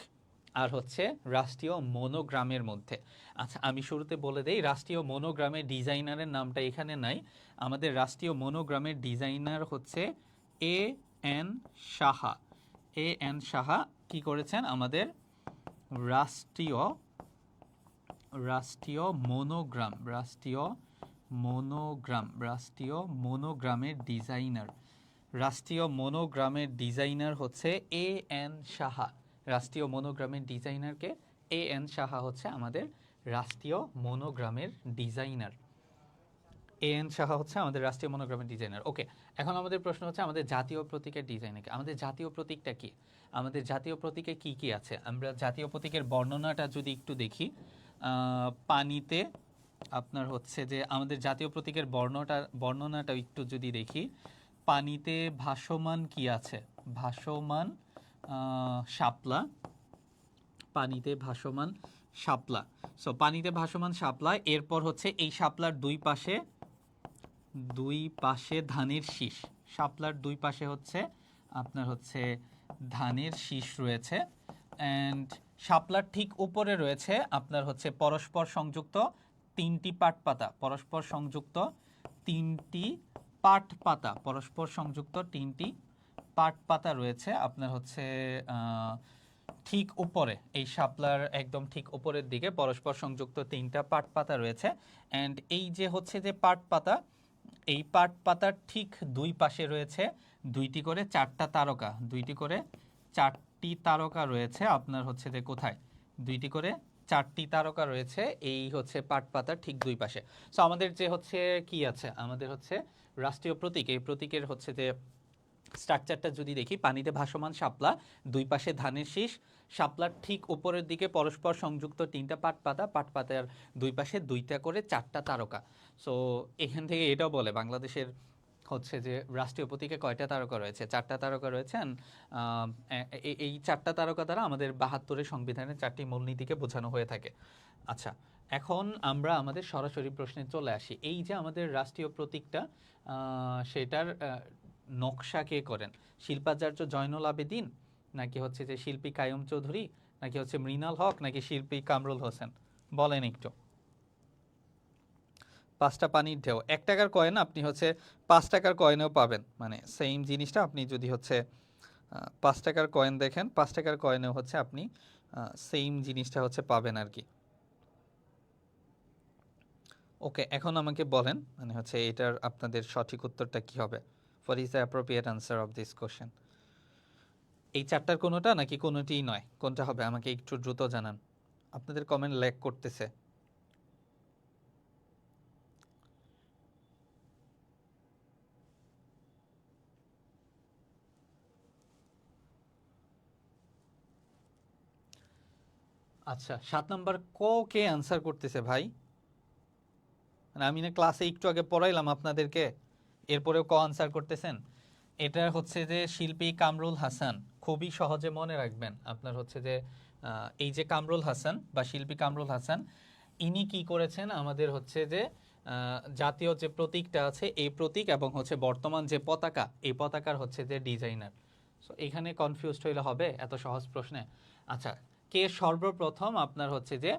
আর হচ্ছে রাষ্ট্রীয় মনোগ্রামের মধ্যে। আচ্ছা, আমি শুরুতে বলে দেই, রাষ্ট্রীয় মনোগ্রামের ডিজাইনারের নামটা এখানে নাই। আমাদের রাষ্ট্রীয় মনোগ্রামের ডিজাইনার হচ্ছে A N Saha. A N Saha কি করেছেন? আমাদের রাষ্ট্রীয় রাষ্ট্রীয় মনোগ্রাম রাষ্ট্রীয় মনোগ্রামের ডিজাইনার। রাষ্ট্রীয় মনোগ্রামের ডিজাইনার হচ্ছে এ এন সাহা। রাষ্ট্রীয় মনোগ্রামের ডিজাইনারকে এ এন সাহা হচ্ছে আমাদের রাষ্ট্রীয় মনোগ্রামের ডিজাইনার। এ এন সাহা হচ্ছে আমাদের রাষ্ট্রীয় মনোগ্রামের ডিজাইনার। ওকে, এখন আমাদের প্রশ্ন হচ্ছে আমাদের জাতীয় প্রতীকের ডিজাইনার। আমাদের জাতীয় প্রতীকটা কি? আমাদের জাতীয় প্রতীকে কি কি আছে? আমরা জাতীয় প্রতীকের বর্ণনাটা যদি একটু দেখি, পানিতে আপনার হচ্ছে যে আমাদের জাতীয় প্রতীকের বর্ণনাটা একটু যদি দেখি, পানিতে ভাসমান কি আছে? ভাসমান শাপলা। পানিতে ভাসমান শাপলা। সো পানিতে ভাসমান শাপলা, এরপর হচ্ছে এই শাপলার দুই পাশে ধানের শীষ। শাপলার দুই পাশে হচ্ছে আপনার হচ্ছে ধানের শীষ রয়েছে। অ্যান্ড শাপলার ঠিক উপরে রয়েছে আপনার হচ্ছে পরস্পর সংযুক্ত তিনটি পাট পাতা। পরস্পর সংযুক্ত তিনটি পাট পাতা। পরস্পর সংযুক্ত তিনটি পাট পাতা রয়েছে আপনার হচ্ছে ঠিক উপরে, এই শাপলার একদম ঠিক উপরের দিকে পরস্পর সংযুক্ত তিনটা পাট পাতা রয়েছে। অ্যান্ড এই যে হচ্ছে যে পাট পাতা, এই পাট পাতার ঠিক দুই পাশে রয়েছে দুইটি করে চারটা তারকা। দুইটি করে চারটি তারকা রয়েছে আপনার হচ্ছে যে কোথায়? দুইটি করে চারটি তারকা রয়েছে এই হচ্ছে পাট পাতার ঠিক দুই পাশে। সো আমাদের যে হচ্ছে কি আছে, আমাদের হচ্ছে রাষ্ট্রীয় প্রতীক। এই প্রতীকের হচ্ছে যে স্ট্রাকচারটা যদি দেখি, পানিতে ভাসমান শাপলা, দুই পাশে ধানের শীষ, শাপলার ঠিক উপরের দিকে পরস্পর সংযুক্ত তিনটা পাট পাতা, পাট পাতার দুই পাশে দুইটা করে চারটা তারকা। সো এখান থেকে এটাও বলে বাংলাদেশের হচ্ছে যে রাষ্ট্রীয় প্রতীকে কয়টা তারকা রয়েছে? চারটা তারকা রয়েছেন। এই চারটা তারকা দ্বারা আমাদের ৭২-এর সংবিধানের চারটি মূলনীতিকে বোঝানো হয়ে থাকে। আচ্ছা, এখন আমরা আমাদের সরাসরি প্রশ্নে চলে আসি। এই যে আমাদের রাষ্ট্রীয় প্রতীকটা, সেটার নকশা কে করেন? শিল্পাচার্য জয়নুল আবেদিন, নাকি হচ্ছে যে শিল্পী কায়ুম চৌধুরী, নাকি হচ্ছে মৃণাল হক, নাকি শিল্পী কামরুল হোসেন? বলেন একটু। ৫টা পানির ঢেউ। ১ টাকার কয়েন আপনি হচ্ছে ৫ টাকার কয়েনেও পাবেন, মানে সেম জিনিসটা আপনি যদি হচ্ছে ৫ টাকার কয়েন দেখেন, ৫ টাকার কয়েনেও হচ্ছে আপনি সেম জিনিসটা হচ্ছে পাবেন আর কি। ওকে, এখন আমাকে বলেন মানে হচ্ছে এটার আপনাদের সঠিক উত্তরটা কি হবে? What is the appropriate answer of this question? এই চারটার কোনোটা নাকি কোনোটিই নয়? কোনটা হবে আমাকে একটু দ্রুত জানান। আপনাদের কমেন্ট ল্যাগ করতেছে। আচ্ছা, ৭ নাম্বার ক কে আনসার করতেছে ভাই? মানে আমি না ক্লাসে একটু আগে পড়াইলাম আপনাদেরকে, এরপরেও ক আনসার করতেছেন? এটা হচ্ছে যে শিল্পী কামরুল হাসান। খুবই সহজে মনে রাখবেন আপনার হচ্ছে যে এই যে কামরুল হাসান বা শিল্পী কামরুল হাসান, ইনি কি করেছেন? আমাদের হচ্ছে যে জাতীয় যে প্রতীকটা আছে এই প্রতীক এবং হচ্ছে বর্তমান যে পতাকা, এই পতাকার হচ্ছে যে ডিজাইনার। সো এখানে কনফিউজড হইলে হবে এত সহজ প্রশ্নে? আচ্ছা, কে সর্বপ্রথম আপনার হচ্ছে যে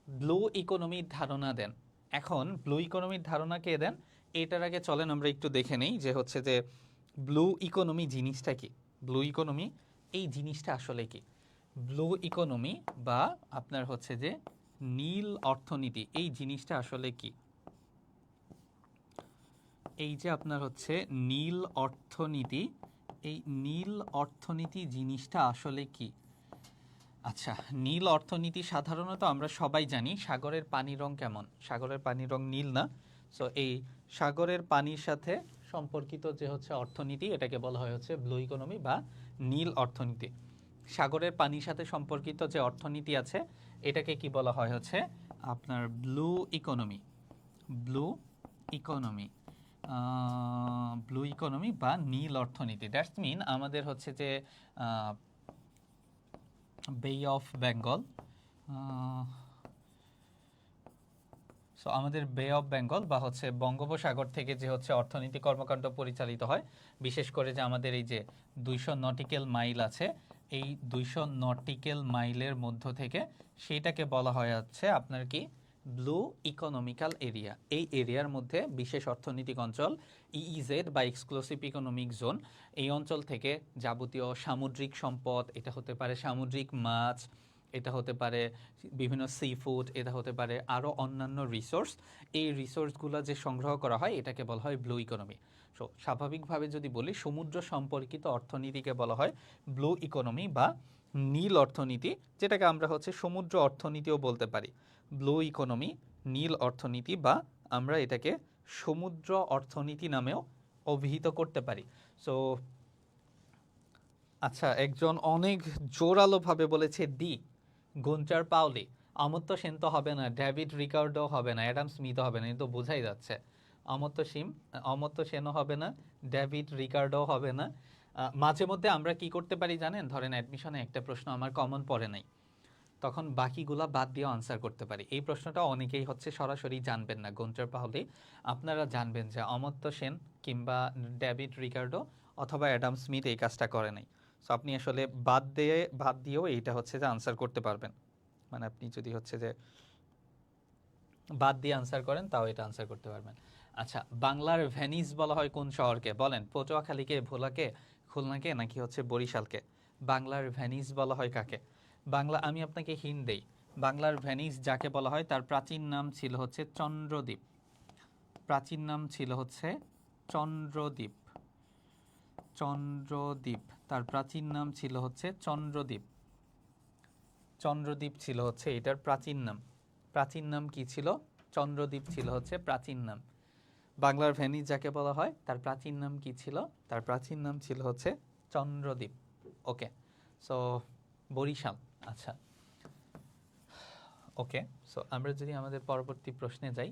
ব্লু ইকোনমির ধারণা দেন? এখন ব্লু ইকোনমির ধারণা কে দেন এটার আগে চলেন আমরা একটু দেখে নেই যে হচ্ছে যে ব্লু ইকোনমি জিনিসটা কি। ব্লু ইকোনমি এই জিনিসটা আসলে কি? ব্লু ইকোনমি বা আপনার হচ্ছে যে নীল অর্থনীতি এই জিনিসটা আসলে কি? এই যে আপনার হচ্ছে নীল অর্থনীতি, এই নীল অর্থনীতি জিনিসটা আসলে কি? আচ্ছা, নীল অর্থনীতি সাধারণত আমরা সবাই জানি সাগরের পানির রং কেমন? সাগরের পানির রং নীল না? সো এই সাগরের পানির সাথে সম্পর্কিত যে হচ্ছে অর্থনীতি, এটাকে বলা হয় হচ্ছে ব্লু ইকোনমি বা নীল অর্থনীতি। সাগরের পানির সাথে সম্পর্কিত যে অর্থনীতি আছে এটাকে কি বলা হয় হচ্ছে আপনার blue economy. Blue economy, blue economy বা নীল অর্থনীতি। দ্যাটস মিন আমাদের হচ্ছে যে বে অফ বেঙ্গল, সো আমাদের বে অফ বেঙ্গল বা হচ্ছে বঙ্গোপসাগর থেকে যে হচ্ছে অর্থনৈতিক কর্মকাণ্ড পরিচালিত হয়, বিশেষ করে যে আমাদের এই যে 200 নটিক্যাল মাইল আছে, এই 200 নটিক্যাল মাইলের মধ্য থেকে সেইটাকে বলা হয় হচ্ছে আপনার কি ব্লু ইকোনমিক্যাল এরিয়া। এই এরিয়ার মধ্যে বিশেষ অর্থনৈতিক অঞ্চল ইইজেড বা এক্সক্লুসিভ ইকোনমিক জোন, এই অঞ্চল থেকে যাবতীয় সামুদ্রিক সম্পদ, এটা হতে পারে সামুদ্রিক মাছ, এটা হতে পারে বিভিন্ন সি ফুড, এটা হতে পারে আরও অন্যান্য রিসোর্স, এই রিসোর্সগুলো যে সংগ্রহ করা হয় এটাকে বলা হয় ব্লু ইকোনমি। সো স্বাভাবিকভাবে যদি বলি সমুদ্র সম্পর্কিত অর্থনীতিকে বলা হয় ব্লু ইকোনমি বা নীল অর্থনীতি, যেটাকে আমরা হচ্ছে সমুদ্র অর্থনীতিও বলতে পারি। ব্লু ইকোনমি, নীল অর্থনীতি, বা আমরা এটাকে সমুদ্র অর্থনীতি নামেও অভিহিত করতে পারি। সো আচ্ছা, একজন অনেক জোরালোভাবে বলেছে ডি, গুঞ্চার পাউলি। অমর্ত্য সেন তো হবে না, ডেভিড রিকার্ডো হবে না, অ্যাডাম স্মিথও হবে না, কিন্তু বোঝাই যাচ্ছে। অমর্ত্য সেনও হবে না, ডেভিড রিকার্ডো হবে না। মাঝে মধ্যে আমরা কি করতে পারি জানেন, ধরেন অ্যাডমিশনে একটা প্রশ্ন আমার কমন পড়ে নাই, তখন বাকিগুলা বাদ দিয়ে আনসার করতে পারি। এই প্রশ্নটা অনেকেই হচ্ছে সরাসরি জানবেন না, গুঞ্চার পাউলি। আপনারা জানবেন যে অমর্ত্য সেন কিংবা ডেভিড রিকার্ডো অথবা অ্যাডাম স্মিথ এই কাজটা করে নাই। সো আপনি আসলে বাদ দিয়েও এইটা হচ্ছে যে আনসার করতে পারবেন। মানে আপনি যদি হচ্ছে যে বাদ দিয়ে আনসার করেন তাও এটা আনসার করতে পারবেন। আচ্ছা, বাংলার ভেনিস বলা হয় কোন শহরকে? বলেন, পটুয়াখালীকে, ভোলাকে, খুলনাকে, নাকি হচ্ছে বরিশালকে? বাংলার ভেনিস বলা হয় কাকে? বাংলা, আমি আপনাকে হিন্ট দেই, বাংলার ভেনিস যাকে বলা হয় তার প্রাচীন নাম ছিল হচ্ছে চন্দ্রদ্বীপ। প্রাচীন নাম ছিল হচ্ছে চন্দ্রদ্বীপ। চন্দ্রদ্বীপ, তার প্রাচীন নাম ছিল হচ্ছে চন্দ্রদ্বীপ। চন্দ্রদ্বীপ ছিল হচ্ছে এটার প্রাচীন নাম। প্রাচীন নাম কি ছিল? চন্দ্রদ্বীপ ছিল হচ্ছে প্রাচীন নাম। বাংলার ভেনিস যাকে বলা হয় তার প্রাচীন নাম কি ছিল? তার প্রাচীন নাম ছিল হচ্ছে চন্দ্রদ্বীপ। ওকে, সো বরিশাল। আচ্ছা, ওকে, সো আমরা যদি আমাদের পরবর্তী প্রশ্নে যাই,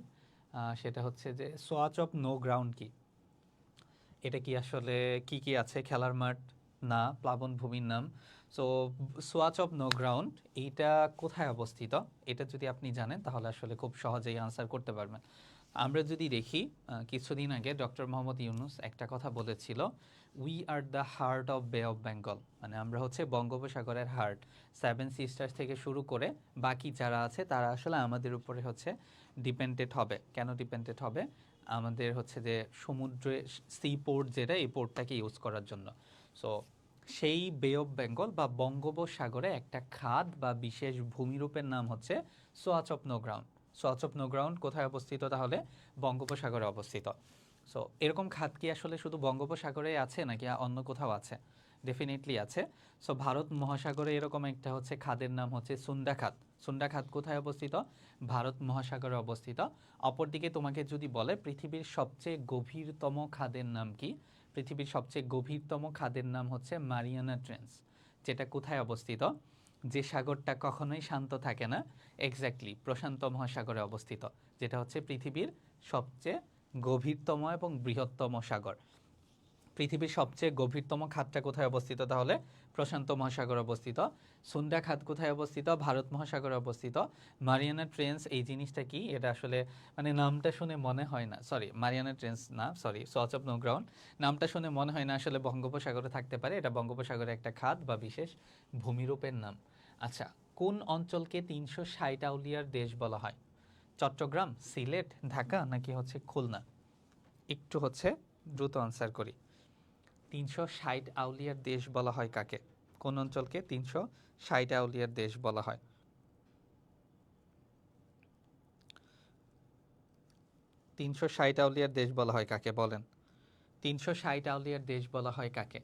সেটা হচ্ছে যে সোয়াচ অফ নো গ্রাউন্ড কি? এটা কি আসলে কি কি আছে? খেলার মাঠ, না প্লাবন ভূমির নাম? সো সোয়াচ অফ নো গ্রাউন্ড এইটা কোথায় অবস্থিত? এটা যদি আপনি জানেন তাহলে আসলে খুব সহজেই আনসার করতে পারবেন। আমরা যদি দেখি, কিছুদিন আগে ডক্টর মোহাম্মদ ইউনুস একটা কথা বলেছিল, we are the heart of বে অফ বেঙ্গল, মানে আমরা হচ্ছে বঙ্গোপসাগরের হার্ট। সেভেন সিস্টার্স থেকে শুরু করে বাকি যারা আছে তারা আসলে আমাদের উপরে হচ্ছে ডিপেন্ডেন্ট হবে। কেন ডিপেন্ডেন্ট হবে? আমাদের হচ্ছে যে সমুদ্রে সি পোর্ট, যেটা এই পোর্টটাকে ইউজ করার জন্য। সো সেই বে অফ বেঙ্গল বা বঙ্গোপসাগরে একটা খাদ বা বিশেষ ভূমিরূপের নাম হচ্ছে সোয়াচ অফ নো গ্রাউন্ড। সোয়াচ অফ নো গ্রাউন্ড কোথায় অবস্থিত তাহলে? বঙ্গোপসাগরে অবস্থিত। সো এরকম খাদ কি আসলে শুধু বঙ্গোপসাগরে আছে নাকি অন্য কোথাও আছে? ডেফিনেটলি আছে। সো ভারত মহাসাগরে এরকম একটা হচ্ছে খাদের নাম হচ্ছে সুন্দা খাদ। সুন্দা খাদ কোথায় অবস্থিত? ভারত মহাসাগরে অবস্থিত। অপরদিকে তোমাকে যদি বলে পৃথিবীর সবচেয়ে গভীরতম খাদের নাম কি? পৃথিবীর সবচেয়ে গভীরতম খাদের নাম হচ্ছে মারিয়ানা ট্রেঞ্চ। যেটা কোথায় অবস্থিত? যে সাগরটা কখনোই শান্ত থাকে না, এক্স্যাক্টলি প্রশান্ত মহাসাগরে অবস্থিত, যেটা হচ্ছে পৃথিবীর সবচেয়ে গভীরতম এবং বৃহত্তম সাগর। পৃথিবীর সবচেয়ে গভীরতম খাদটা কোথায় অবস্থিত তাহলে? প্রশান্ত মহাসাগরে অবস্থিত। সুন্দা খাদ কোথায় অবস্থিত? ভারত মহাসাগরে অবস্থিত। মারিয়ানা ট্রেঞ্চ এই জিনিসটা কি? এটা আসলে মানে নামটা শুনে মনে হয় না, সরি মারিয়ানা ট্রেঞ্চ না, সরি সোয়াচ অফ নো গ্রাউন্ড, নামটা শুনে মনে হয় না আসলে বঙ্গোপসাগরে থাকতে পারে। এটা বঙ্গোপসাগরে একটা খাদ বা বিশেষ ভূমিরূপের নাম। আচ্ছা, কোন অঞ্চলকে 360 আউলিয়ার দেশ বলা হয়? চট্টগ্রাম, সিলেট, ঢাকা, নাকি হচ্ছে খুলনা? একটু হচ্ছে দ্রুত আনসার করি। 360 আউলিয়ার দেশ বলা হয় কাকে? কোন অঞ্চলকে 360 আউলিয়ার দেশ বলা হয়? 360 আউলিয়ার দেশ বলা হয় কাকে বলেন? 360 আউলিয়ার দেশ বলা হয় কাকে?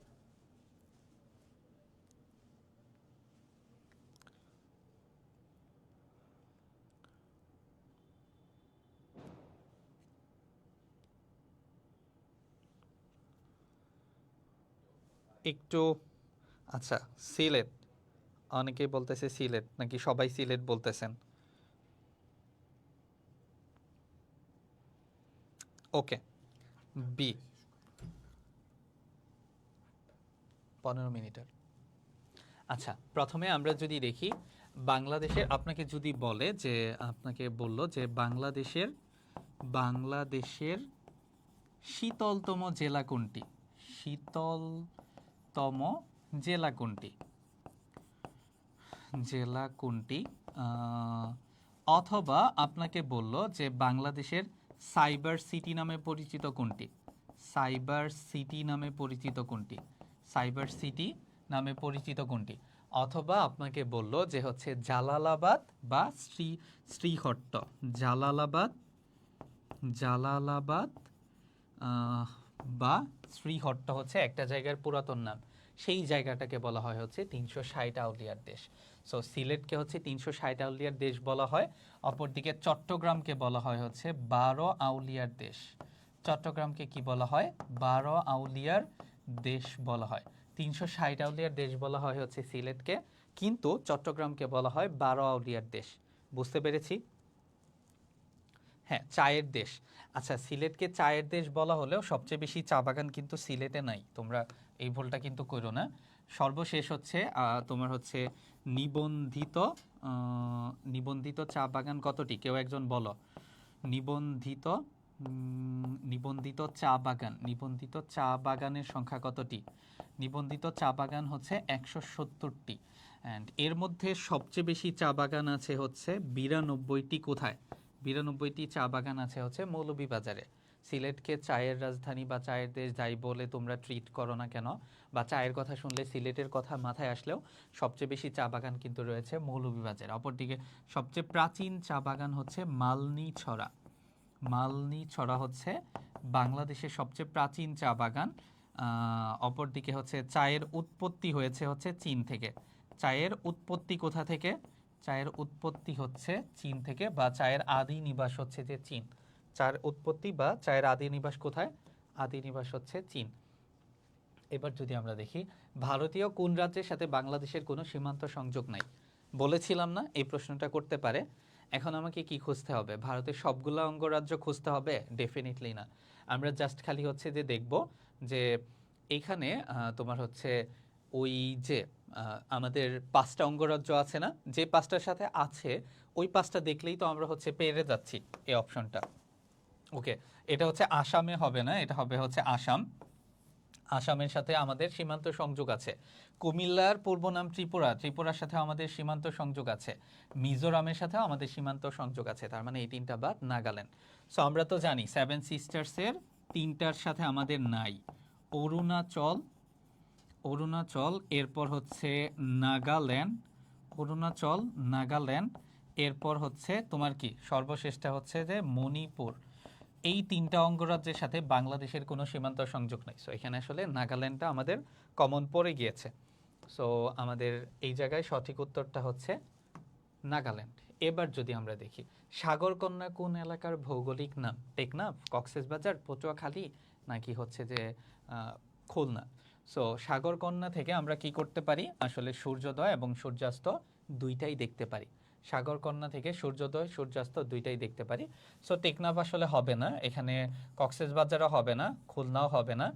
একটু, আচ্ছা সিলেট, অনেকেই বলতেছে সিলেট, নাকি সবাই সিলেট বলতেছেন? ওকে, বি। 15 মিনিটের। আচ্ছা, প্রথমে আমরা যদি দেখি বাংলাদেশের আপনাকে যদি বলে যে আপনাকে বললো যে বাংলাদেশের শীতলতম জেলা কোনটি, শীতলতম জেলা কোনটি, জেলা কোনটি, অথবা আপনাকে বলল যে বাংলাদেশের সাইবার সিটি নামে পরিচিত কোনটি, সাইবার সিটি নামে পরিচিত কোনটি, সাইবার সিটি নামে পরিচিত কোনটি, অথবা আপনাকে বলল যে হচ্ছে জালালাবাদ বা শ্রীহট্ট, জালালাবাদ, জালালাবাদ বা শ্রীহট্ট হচ্ছে একটা জায়গার পুরাতন নাম, সেই জায়গাটাকে বলা হয় হচ্ছে 360 আউলিয়ার দেশ। সো সিলেটকে হচ্ছে 360 আউলিয়ার দেশ বলা হয়, অপরদিকে চট্টগ্রামকে বলা হয় হচ্ছে 12 আউলিয়ার দেশ। চট্টগ্রামকে কি বলা হয়? 12 আউলিয়ার দেশ বলা হয়। 360 আউলিয়ার দেশ বলা হয় হচ্ছে সিলেটকে, কিন্তু চট্টগ্রামকে বলা হয় 12 আউলিয়ার দেশ। বুঝতে পেরেছি? হ্যাঁ, চায়ের দেশ। আচ্ছা, সিলেটকে চায়ের দেশ বলা হলেও সবচেয়ে বেশি চা বাগান কিন্তু সিলেটে নাই, তোমরা এই ভুলটা কিন্তু করো না। সর্বশেষ হচ্ছে তোমার হচ্ছে নিবন্ধিত নিবন্ধিত চা বাগান কতটি, কেউ একজন বলো। নিবন্ধিত নিবন্ধিত চা বাগান, নিবন্ধিত চা বাগানের সংখ্যা কতটি? নিবন্ধিত চা বাগান হচ্ছে 170টি, অ্যান্ড এর মধ্যে সবচেয়ে বেশি চা বাগান আছে হচ্ছে 92টি। কোথায়? 92টি চা বাগান আছে হচ্ছে মৌলভীবাজারে। সিলেটকে চায়ের রাজধানী বা চায়ের দেশ যাই বলে তোমরা ট্রিট করো না কেন, বা চায়ের কথা শুনলে সিলেটের কথা মাথায় আসলেও সবচেয়ে বেশি চা বাগান কিন্তু রয়েছে মৌলভীবাজারে। অপরদিকে সবচেয়ে প্রাচীন চা বাগান হচ্ছে মালনীছড়া। মালনীছড়া হচ্ছে বাংলাদেশের সবচেয়ে প্রাচীন চা বাগান। অপরদিকে হচ্ছে চায়ের উৎপত্তি হয়েছে হচ্ছে চীন থেকে। চায়ের উৎপত্তি কোথা থেকে? চায়ের উৎপত্তি হচ্ছে চীন থেকে, বা চায়ের আদি নিবাস হচ্ছে যে চীন। চায়ের উৎপত্তি বা চায়ের আদি নিবাস কোথায়? আদি নিবাস হচ্ছে চীন। এবার যদি আমরা দেখি ভারতীয় কোন রাজ্যের সাথে বাংলাদেশের কোনো সীমান্ত সংযোগ নাই, বলেছিলাম না এই প্রশ্নটা করতে পারে। এখন আমাকে কি খুঁজতে হবে? ভারতের সবগুলো অঙ্গরাজ্য খুঁজতে হবে? ডেফিনেটলি না। আমরা জাস্ট খালি হচ্ছে যে দেখব যে এইখানে তোমার হচ্ছে ওই যে আমাদের 5টা অঙ্গরাজ্য আছে না, যে 5টার সাথে আছে ওই 5টা দেখলেই তো আমরা হচ্ছে পেরে যাচ্ছি এই অপশনটা। ওকে, এটা হচ্ছে আসামে হবে না, এটা হবে হচ্ছে আসাম। আসামের সাথে আমাদের সীমান্ত সংযোগ আছে। কুমিল্লার পূর্ব নাম ত্রিপুরা, ত্রিপুরার সাথে আমাদের সীমান্ত সংযোগ আছে। মিজোরামের সাথেও আমাদের সীমান্ত সংযোগ আছে, তার মানে এই 3টা বাদ। নাগাল্যান্ড, সো আমরা তো জানি 7 সিস্টার্সের 3টার সাথে আমাদের নাই। অরুণাচল, অরুণাচল, এরপর হচ্ছে নাগাল্যান্ড, অরুণাচল, নাগাল্যান্ড, এরপর হচ্ছে তোমার কি সর্বশেষটা হচ্ছে যে মণিপুর। এই 3টা অঙ্গরাজ্যের সাথে বাংলাদেশের কোনো সীমান্ত সংযোগ নেই। সো এখানে আসলে নাগাল্যান্ডটা আমাদের কমন পড়ে গিয়েছে। সো আমাদের এই জায়গায় সঠিক উত্তরটা হচ্ছে নাগাল্যান্ড। এবার যদি আমরা দেখি সাগরকন্যা কোন এলাকার ভৌগোলিক নাম? টেকনাফ, কক্সবাজার, পটুয়াখালী, নাকি হচ্ছে যে খুলনা? সো সাগরকন্যা থেকে আমরা কি করতে পারি? আসলে সূর্যোদয় এবং সূর্যাস্ত দুইটাই দেখতে পারি। সাগরকন্যা থেকে সূর্যোদয় সূর্যাস্ত দুইটাই দেখতে পারি। সো টেকনাফ আসলে হবে না, এখানে কক্সবাজারও হবে না, খুলনাও হবে না।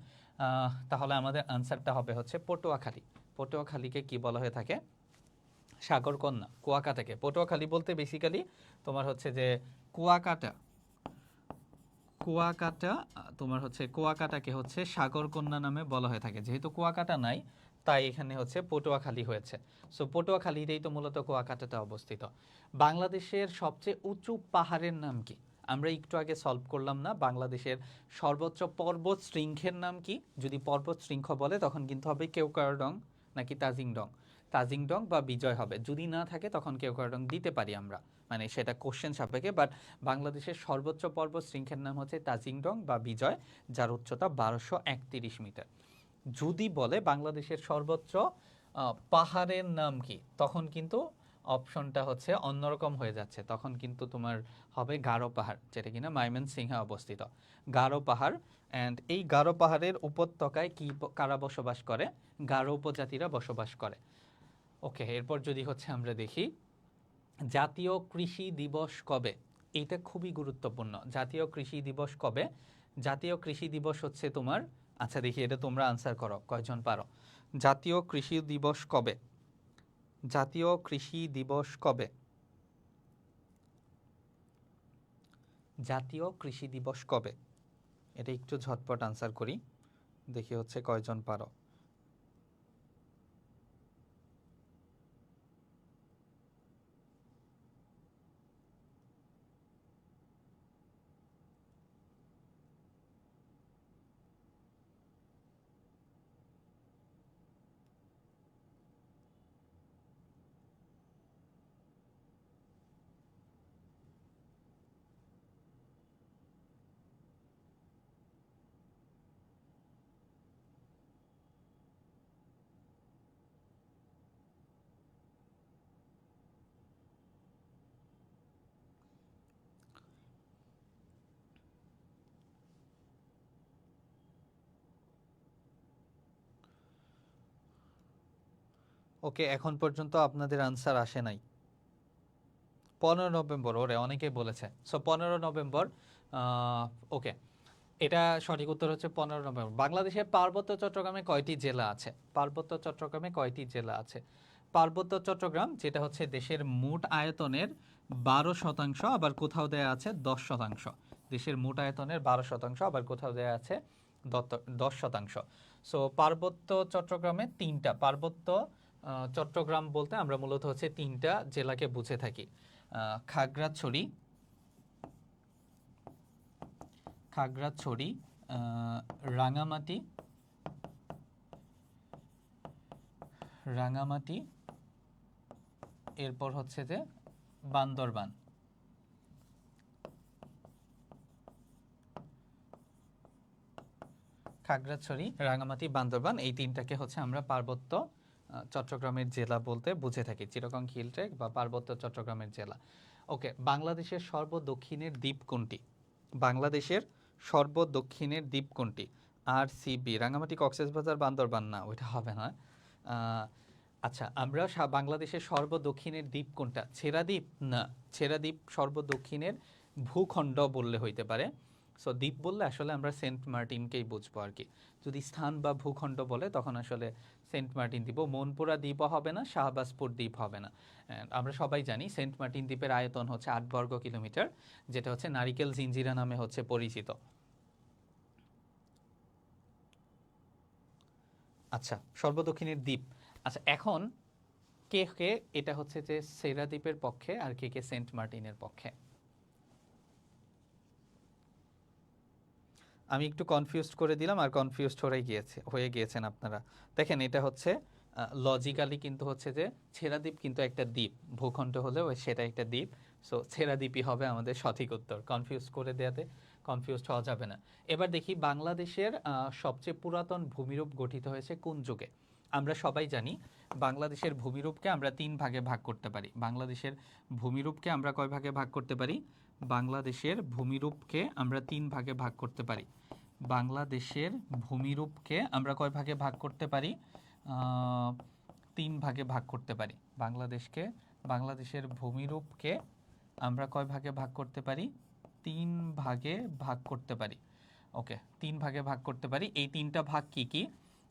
তাহলে আমাদের আনসারটা হবে হচ্ছে পটুয়াখালী। পটুয়াখালীকে কি বলা হয়ে থাকে? সাগরকন্যা। কুয়াকাটাকে, পটুয়াখালী বলতে বেসিক্যালি তোমার হচ্ছে যে কুয়াকাটা, কুয়াকাটা, তোমার হচ্ছে কুয়াকাটাকে হচ্ছে সাগরকন্যা নামে বলা হয়ে থাকে। যেহেতু কুয়াকাটা নাই তাই এখানে হচ্ছে পটুয়াখালী হয়েছে। সো পটুয়াখালীতেই তো মূলত কুয়াকাটাটা অবস্থিত। বাংলাদেশের সবচেয়ে উঁচু পাহাড়ের নাম কি? আমরা একটু আগে সলভ করলাম না, বাংলাদেশের সর্বোচ্চ পর্বত শৃঙ্খের নাম কি? যদি পর্বত শৃঙ্খ বলে তখন কিন্তু হবে কেওক্রাডং নাকি তাজিংডং। তাজিংডং বা বিজয় হবে, যদি না থাকে তখন কেওক্রাডং দিতে পারি আমরা, মানে সেটা কোশ্চেন সাপেক্ষে। বাট বাংলাদেশের সর্বোচ্চ পর্বত শৃঙ্খের নাম হচ্ছে তাজিংডং বা বিজয়, যার উচ্চতা 1231 মিটার। যদি বলে বাংলাদেশের সর্বোচ্চ পাহাড়ের নাম কি, তখন কিন্তু অপশনটা হচ্ছে অন্যরকম হয়ে যাচ্ছে। তখন কিন্তু তোমার হবে গারো পাহাড়, যেটা কিনা ময়মনসিংহে অবস্থিত। গারো পাহাড়, অ্যান্ড এই গারো পাহাড়ের উপত্যকায় কি কারা বসবাস করে? গারো উপজাতিরা বসবাস করে। ওকে, এরপর যদি হচ্ছে আমরা দেখি জাতীয় কৃষি দিবস কবে? এটা খুবই গুরুত্বপূর্ণ। জাতীয় কৃষি দিবস কবে? জাতীয় কৃষি দিবস হচ্ছে তোমার, আচ্ছা দেখি এটা তোমরা আনসার করো, কয়জন পারো। জাতীয় কৃষি দিবস কবে? জাতীয় কৃষি দিবস কবে? জাতীয় কৃষি দিবস কবে? এটা একটু ঝটপট আনসার করি, দেখি হচ্ছে কয়জন পারো। ওকে, এখন পর্যন্ত আপনাদের আনসার আসে নাই। 15 নভেম্বর, ওরে অনেকেই বলেছে। So 15 November. ওকে, এটা সঠিক উত্তর হচ্ছে 15 নভেম্বর। বাংলাদেশের পার্বত্য চট্টগ্রামে কয়টি জেলা আছে? পার্বত্য চট্টগ্রামে কয়টি জেলা আছে? পার্বত্য চট্টগ্রাম যেটা হচ্ছে দেশের মোট আয়তনের 12%, আবার কোথাও দেয়া আছে 10%। দেশের মোট আয়তনের 12%, আবার কোথাও দেয়া আছে 10%। সো পার্বত্য চট্টগ্রামে তিনটা পার্বত্য চট্টগ্রাম বলতে আমরা মূলত হচ্ছে তিনটা জেলাকে বুঝে থাকি। খাগড়াছড়ি, রাঙামাটি, এরপর হচ্ছে যে বান্দরবান। খাগড়াছড়ি, রাঙামাটি, বান্দরবান, এই তিনটাকে হচ্ছে আমরা পার্বত্য চট্টগ্রামের জেলা বলতে বুঝে থাকি। চিটাগং হিল ট্রেক বা পার্বত্য চট্টগ্রামের জেলা। ওকে, বাংলাদেশের সর্বদক্ষিণের দ্বীপ কোনটি? বাংলাদেশের সর্বদক্ষিণের দ্বীপ কোনটি? RCB, রাঙামাটি, কক্সবাজার, বান্দরবান না, ওইটা হবে না। আচ্ছা, আমরা বাংলাদেশের সর্বদক্ষিণের দ্বীপ কোনটা? ছেড়া দ্বীপ না, ছেড়া দ্বীপ সর্বদক্ষিণের ভূখণ্ড বললে হইতে পারে। সো দ্বীপ বললে আসলে আমরা সেন্ট মার্টিনকেই বুঝবো আর কি। যদি স্থান বা ভূখণ্ড বলে তখন আসলে সেন্ট মার্টিন দ্বীপ, মনপুরা দ্বীপও হবে না, শাহবাজপুর দ্বীপ হবে না। আমরা সবাই জানি সেন্ট মার্টিন দ্বীপের আয়তন হচ্ছে 8 বর্গ কিলোমিটার, যেটা হচ্ছে নারিকেল জিঞ্জিরা নামে হচ্ছে পরিচিত। আচ্ছা, সর্বদক্ষিণের দ্বীপ। আচ্ছা, এখন কে কে এটা হচ্ছে যে সেরা দ্বীপের পক্ষে আর কে কে সেন্ট মার্টিনের পক্ষে? আমি একটু কনফিউজড করে দিলাম, আর কনফিউজড হয়ে গিয়েছেন আপনারা। দেখেন, এটা হচ্ছে লজিক্যালি কিন্তু হচ্ছে যে ছেড়া দ্বীপ কিন্তু একটা দ্বীপ, ভূখণ্ড হলেও সেটা একটা দ্বীপ। সো ছেড়া দ্বীপই হবে আমাদের সঠিক উত্তর। কনফিউজ করে দেওয়াতে কনফিউজড হওয়া যাবে না। এবার দেখি বাংলাদেশের সবচেয়ে পুরাতন ভূমিরূপ গঠিত হয়েছে কোন যুগে? আমরা সবাই জানি বাংলাদেশের ভূমিরূপকে আমরা 3 ভাগে ভাগ করতে পারি। বাংলাদেশের ভূমিরূপকে আমরা কয় ভাগে ভাগ করতে পারি? বাংলাদেশের ভূমিরূপকে আমরা 3 ভাগে ভাগ করতে পারি। বাংলাদেশের ভূমিরূপকে আমরা কয় ভাগে ভাগ করতে পারি? 3 ভাগে ভাগ করতে পারি। বাংলাদেশের ভূমিরূপকে আমরা কয় ভাগে ভাগ করতে পারি? 3 ভাগে ভাগ করতে পারি। ওকে, 3 ভাগে ভাগ করতে পারি। এই 3টা ভাগ কি কি?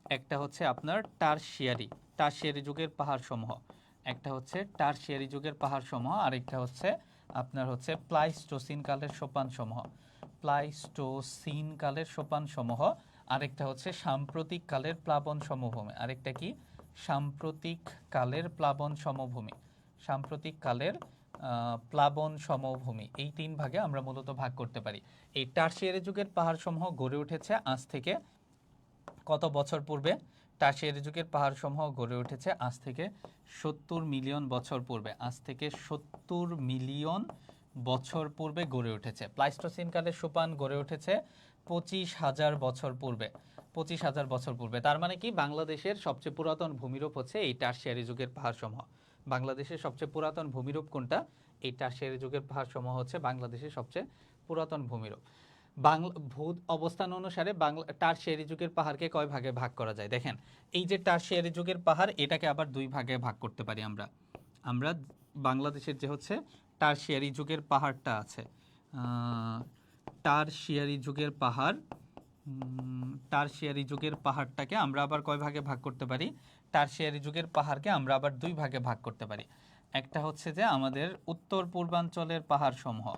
একটা হচ্ছে আপনার টারশিয়ারি যুগের পাহাড়সমূহ, একটা হচ্ছে টারশিয়ারি যুগের পাহাড়সমূহ, আরেকটা হচ্ছে আপনার হচ্ছে প্লাইস্টোসিন কালের সোপানসমূহ, আরেকটা হচ্ছে সাম্প্রতিক কালের প্লাবন সমভূমি। আরেকটা কি? সাম্প্রতিক কালের প্লাবন সমভূমি। এই 3 ভাগে আমরা মূলত ভাগ করতে পারি। এই টারশিয়ারি যুগের পাহাড়সমূহ গড়ে উঠেছে আজ থেকে কত বছর পূর্বে? টারশিয়ারি যুগের পাহাড়সমূহ গড়ে উঠেছে আজ থেকে 70 মিলিয়ন বছর পূর্বে। আজ থেকে 70 মিলিয়ন বছর পূর্বে গড়ে উঠেছে। প্লাইস্টোসিন কালের সোপান গড়ে উঠেছে 25,000 বছর পূর্বে। 25,000 বছর পূর্বে। তার মানে কি বাংলাদেশের সবচেয়ে পুরাতন ভূমিরূপ হচ্ছে এই টারশিয়ারি যুগের পাহাড়সমূহ। বাংলাদেশের সবচেয়ে পুরাতন ভূমিরূপ কোনটা? এই টারশিয়ারি যুগের পাহাড়সমূহ হচ্ছে বাংলাদেশের সবচেয়ে পুরাতন ভূমিরূপ। ভূ অবস্থান অনুসারে টারশিয়ারি যুগের পাহাড়কে কয় ভাগে ভাগ করা যায়? দেখেন, এই যে টারশিয়ারি যুগের পাহাড়, এটাকে আবার 2 ভাগে ভাগ করতে পারি আমরা বাংলাদেশের যে হচ্ছে টারশিয়ারি যুগের পাহাড়টা আছে, টারশিয়ারি যুগের পাহাড়, টারশিয়ারি যুগের পাহাড়টাকে আমরা আবার কয় ভাগে ভাগ করতে পারি? টারশিয়ারি যুগের পাহাড়কে আমরা আবার দুই ভাগে ভাগ করতে পারি। একটা হচ্ছে যে আমাদের উত্তর পূর্বাঞ্চলের পাহাড়সমূহ,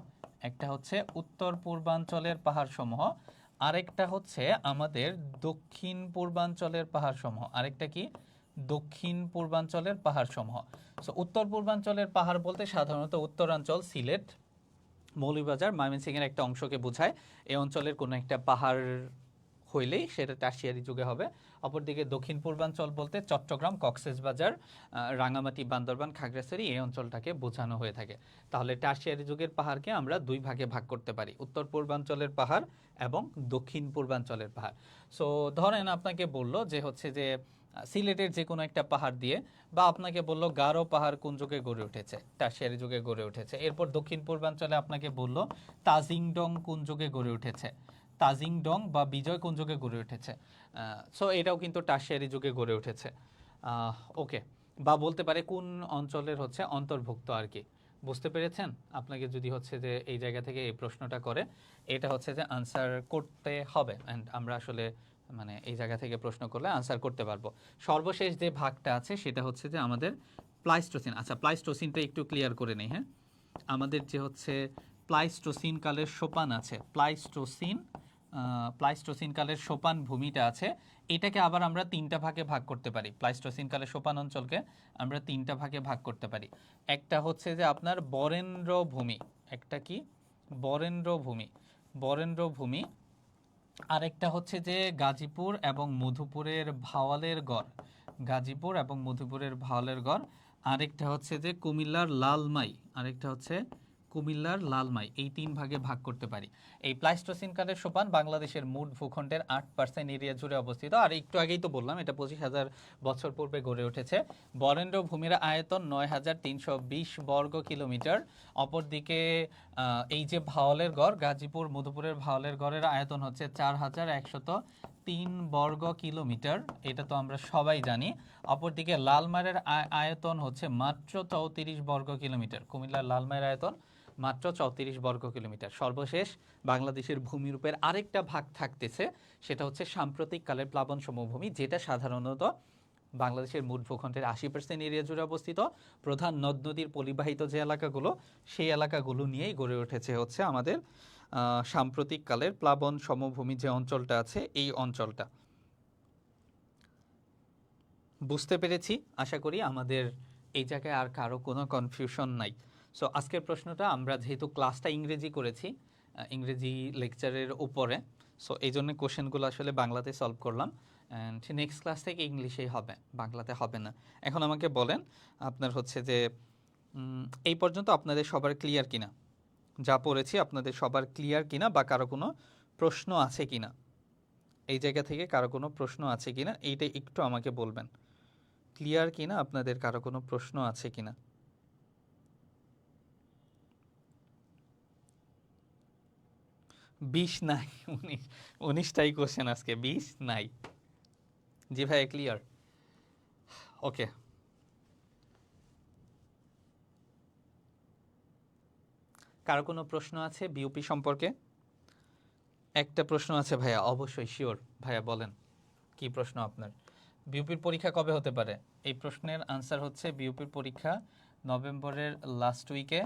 একটা হচ্ছে উত্তর পূর্বাঞ্চলের পাহাড়সমূহ, আরেকটা হচ্ছে আমাদের দক্ষিণ পূর্বাঞ্চলের পাহাড়সমূহ। আরেকটা কি? দক্ষিণ পূর্বাঞ্চলের পাহাড়সমূহ। সো উত্তর পূর্বাঞ্চলের পাহাড় বলতে সাধারণত উত্তরাঞ্চল, সিলেট, মৌলভীবাজার, ময়মনসিংহের একটা অংশকে বোঝায়। এই অঞ্চলের কোনো একটা পাহাড় হইলেই সেটা টারশিয়ারি যুগে হবে। অপরদিকে দক্ষিণ পূর্বাঞ্চল বলতে চট্টগ্রাম, কক্সবাজার, রাঙামাটি, বান্দরবান, খাগড়াছড়ি এই অঞ্চলটাকে বোঝানো হয়ে থাকে। তাহলে টারশিয়ারি যুগের পাহাড়কে আমরা দুই ভাগে ভাগ করতে পারি, উত্তর পূর্বাঞ্চলের পাহাড় এবং দক্ষিণ পূর্বাঞ্চলের পাহাড়। সো ধরেন আপনাকে বললো যে হচ্ছে যে সিলেটের যে কোনো একটা পাহাড় দিয়ে, বা আপনাকে বললো গারো পাহাড় কোন যুগে গড়ে উঠেছে? টারশিয়ারি যুগে গড়ে উঠেছে। এরপর দক্ষিণ পূর্বাঞ্চলে আপনাকে বললো তাজিংডং কোন যুগে গড়ে উঠেছে? তাজিংডং বা বিজয় কোন যুগে গড়ে উঠেছে? সো এটাও কিন্তু টারশিয়ারি যুগে গড়ে উঠেছে। ওকে, বা বলতে পারে কোন অঞ্চলের হচ্ছে অন্তর্ভুক্ত আর কি। বুঝতে পেরেছেন? আপনাকে যদি হচ্ছে যে এই জায়গা থেকে এই প্রশ্নটা করে, এটা হচ্ছে যে আনসার করতে হবে। অ্যান্ড আমরা আসলে মানে এই জায়গা থেকে প্রশ্ন করলে আনসার করতে পারবো। সর্বশেষ যে ভাগটা আছে সেটা হচ্ছে যে আমাদের প্লাইস্টোসিন। আচ্ছা, প্লাইস্টোসিনটা একটু ক্লিয়ার করে নেই। হ্যাঁ, আমাদের যে হচ্ছে প্লাইস্টোসিন কালের সোপান আছে, প্লাইস্টোসিন কালের সোপান ভূমিটা আছে, এটাকে আবার আমরা তিনটা ভাগে ভাগ করতে পারি। প্লাইস্টোসিন কালের সোপান অঞ্চলকে আমরা তিনটা ভাগে ভাগ করতে পারি। একটা হচ্ছে যে আপনার বরেন্দ্র ভূমি, একটা কি? বরেন্দ্র ভূমি, বরেন্দ্র ভূমি। আরেকটা হচ্ছে যে গাজীপুর এবং মধুপুরের ভাওয়ালের গড়, গাজীপুর এবং মধুপুরের ভাওয়ালের গড়। আরেকটা হচ্ছে যে কুমিল্লার লালমাই, আরেকটা হচ্ছে কুমিল্লার লালমাই। এই তিন ভাগে ভাগ করতে পারি। এই প্লাইস্টোসিন কালের সোপান বাংলাদেশের মোট ভূখণ্ডের 8% এরিয়া জুড়ে অবস্থিত। আর একটু আগেই তো বললাম এটা 25,000 বছর পূর্বে গড়ে উঠেছে। বরেন্দ্র ভূমির আয়তন 9,320 বর্গ কিলোমিটার। অপরদিকে এই যে ভাওয়ালের গড়, গাজীপুর মধুপুরের ভাওয়ালের গড়ের আয়তন হচ্ছে 4,103 বর্গ কিলোমিটার, এটা তো আমরা সবাই জানি। অপরদিকে লালমাইয়ের আয়তন হচ্ছে মাত্র 34 বর্গ কিলোমিটার। কুমিল্লার লালমাইয়ের আয়তন মাত্র 34 বর্গ কিলোমিটার। সর্বশেষ বাংলাদেশের ভূমিরূপের আরেকটা ভাগ থাকতেছে, সেটা হচ্ছে সাম্প্রতিক কালের প্লাবন সমভূমি, যেটা সাধারণত বাংলাদেশের মোট ভূখণ্ডের 80% এরিয়া জুড়ে অবস্থিত। প্রধান নদ নদীর পরিবাহিত যে এলাকাগুলো, সেই এলাকাগুলো নিয়েই গড়ে উঠেছে হচ্ছে আমাদের সাম্প্রতিক কালের প্লাবন সমভূমি যে অঞ্চলটা আছে, এই অঞ্চলটা। বুঝতে পেরেছি আশা করি। আমাদের এই জায়গায় আর কারো কোনো কনফিউশন নাই। সো আজকের প্রশ্নটা আমরা যেহেতু ক্লাসটা ইংরেজি করেছি, ইংরেজি লেকচারের উপরে, সো এই জন্য কোশ্চেনগুলো আসলে বাংলাতে সলভ করলাম। অ্যান্ড নেক্সট ক্লাস থেকে ইংলিশেই হবে, বাংলাতে হবে না। এখন আমাকে বলেন আপনার হচ্ছে যে এই পর্যন্ত আপনাদের সবার ক্লিয়ার কিনা? যা পড়েছি আপনাদের সবার ক্লিয়ার কিনা, বা কারো কোনো প্রশ্ন আছে কিনা? এই জায়গা থেকে কারো কোনো প্রশ্ন আছে কিনা এইটা একটু আমাকে বলবেন। ক্লিয়ার কিনা, আপনাদের কারো কোনো প্রশ্ন আছে কিনা? বিশ নাই, 19টাই কোশ্চেন আজকে, 20 নাই। জি ভাই, ক্লিয়ার? ওকে, কারো কোনো প্রশ্ন আছে বিউপি সম্পর্কে? একটা প্রশ্ন আছে ভাইয়া, অবশ্যই শিওর ভাইয়া, বলেন কি প্রশ্ন আপনার? বিউপির পরীক্ষা কবে হতে পারে? এই প্রশ্নের আনসার হচ্ছে বিউপির পরীক্ষা নভেম্বরের লাস্ট উইকে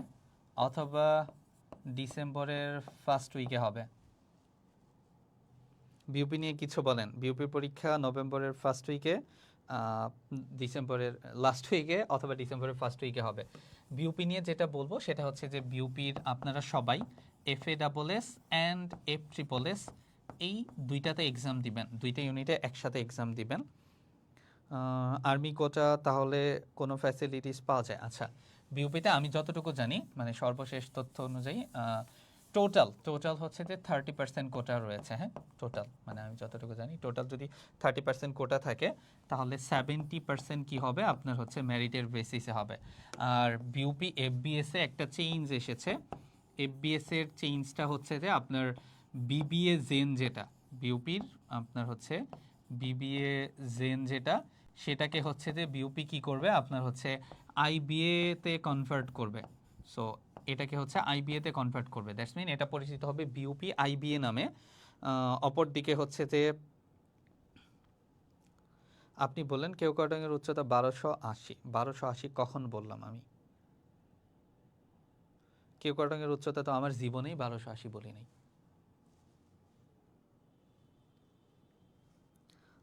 অথবা ডিসেম্বরের ফার্স্ট উইকে হবে। বিউপি নিয়ে কিছু বলেন। বিউপির পরীক্ষা নভেম্বরের ফার্স্ট উইকে, ডিসেম্বরের লাস্ট উইকে অথবা ডিসেম্বরের ফার্স্ট উইকে হবে। বিউপি নিয়ে যেটা বলবো সেটা হচ্ছে যে বিউপির আপনারা সবাই FASS অ্যান্ড FSSS এই দুইটাতে এক্সাম দিবেন, দুইটা ইউনিটে একসাথে এক্সাম দিবেন। আর্মি কোটা তাহলে কোনো ফ্যাসিলিটিস পাওয়া যায়? আচ্ছা, বিউপিতে আমি যতটুকু জানি, মানে সর্বশেষ তথ্য অনুযায়ী টোটাল হচ্ছে যে 30% কোটা রয়েছে। হ্যাঁ, টোটাল মানে আমি যতটুকু জানি, টোটাল যদি 30% কোটা থাকে তাহলে 70% কি হবে আপনার হচ্ছে মেরিটের বেসিসে হবে। আর বিউপি FBS এ একটা চেঞ্জ এসেছে। FBS এর চেঞ্জটা হচ্ছে যে আপনার BBA জেন, যেটা বিউপির আপনার হচ্ছে BBA জেন যেটা, সেটাকে হচ্ছে যে বিউপি কি করবে আপনার হচ্ছে IBA তে কনভার্ট করবে। সো এটাকে হচ্ছে IBA তে কনভার্ট করবে, দ্যাটস মিন এটা পরিচিত হবে বিউপি IBA নামে। অপর দিকে হচ্ছে যে আপনি বললেন কেওক্রাডং-এর উচ্চতা 1280। 1280 কখন বললাম আমি? কেওক্রাডং-এর উচ্চতা তো আমার জীবনেই 1280 বলি নাই।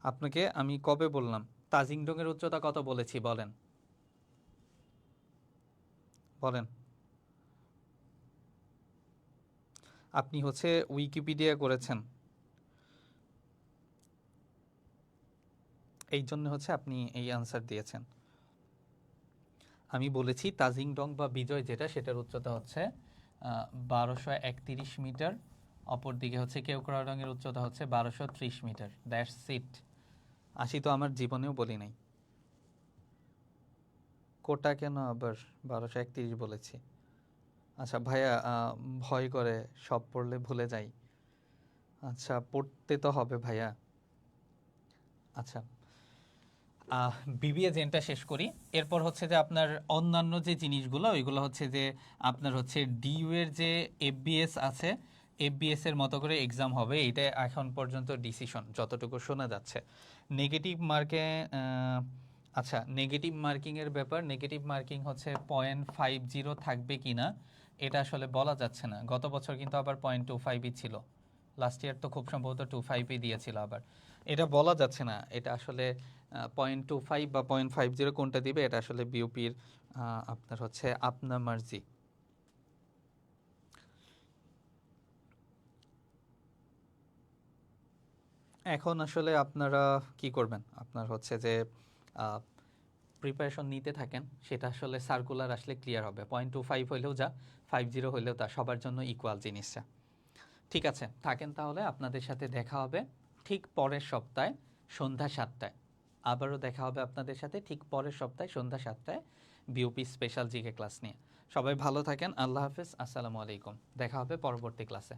আপনাকে আমি কবে বললাম? তাজিংডং-এর উচ্চতা কত বলেছি বলেন? বলেন। আপনি হচ্ছে উইকিপিডিয়া করেছেন, এই জন্য হচ্ছে আপনি এই আনসার দিয়েছেন। আমি বলেছি তাজিংডং বা বিজয় যেটা, সেটার উচ্চতা হচ্ছে 1231 মিটার। অপর দিকে হচ্ছে কেওক্রাডং এর উচ্চতা হচ্ছে 1230 মিটার। That's it. 80 তো আমার জীবনেও বলি নাই। কোটা কেন আবার 1231 বলেছি? আচ্ছা ভাইয়া, ভয় করে সব পড়লে ভুলে যাই। আচ্ছা পড়তে তো হবে ভাইয়া। আচ্ছা, বিবিএ জেনটা শেষ করি। এরপর হচ্ছে যে আপনার অন্যান্য যে জিনিসগুলো, ওইগুলো হচ্ছে যে আপনার হচ্ছে ডিইউ এর যে এফবিএস আছে, এফবিএস এর মতো করে এক্সাম হবে। এটা এখন পর্যন্ত ডিসিশন যতটুকু শোনা যাচ্ছে। নেগেটিভ মার্কে আচ্ছা, নেগেটিভ মার্কিংয়ের ব্যাপার। নেগেটিভ মার্কিং হচ্ছে 0.50 থাকবে কি না এটা আসলে বলা যাচ্ছে না। গত বছর কিন্তু আবার 0.25ই ছিল। লাস্ট ইয়ার তো খুব সম্ভবত 25ই দিয়েছিল আবার। এটা বলা যাচ্ছে না, এটা আসলে 0.25 বা 0.50 কোনটা দিবে, এটা আসলে বিউপির আপনার হচ্ছে আপনার মার্জি। এখন আসলে আপনারা কি করবেন? আপনার হচ্ছে যে প্রিপারেশন নিতে থাকেন, সেটা আসলে সার্কুলার আসলে ক্লিয়ার হবে। 0.25 হইলেও যা, 50 হইলেও তা, সবার জন্য ইকুয়াল জিনিসটা। ঠিক আছে, থাকেন তাহলে। আপনাদের সাথে দেখা হবে ঠিক পরের সপ্তাহে সন্ধ্যা 7টায়। আবারও দেখা হবে আপনাদের সাথে ঠিক পরের সপ্তাহে সন্ধ্যা 7টায় বিউপি স্পেশাল জিকে ক্লাস নিয়ে। সবাই ভালো থাকেন। আল্লাহ হাফেজ। আসসালামু আলাইকুম। দেখা হবে পরবর্তী ক্লাসে।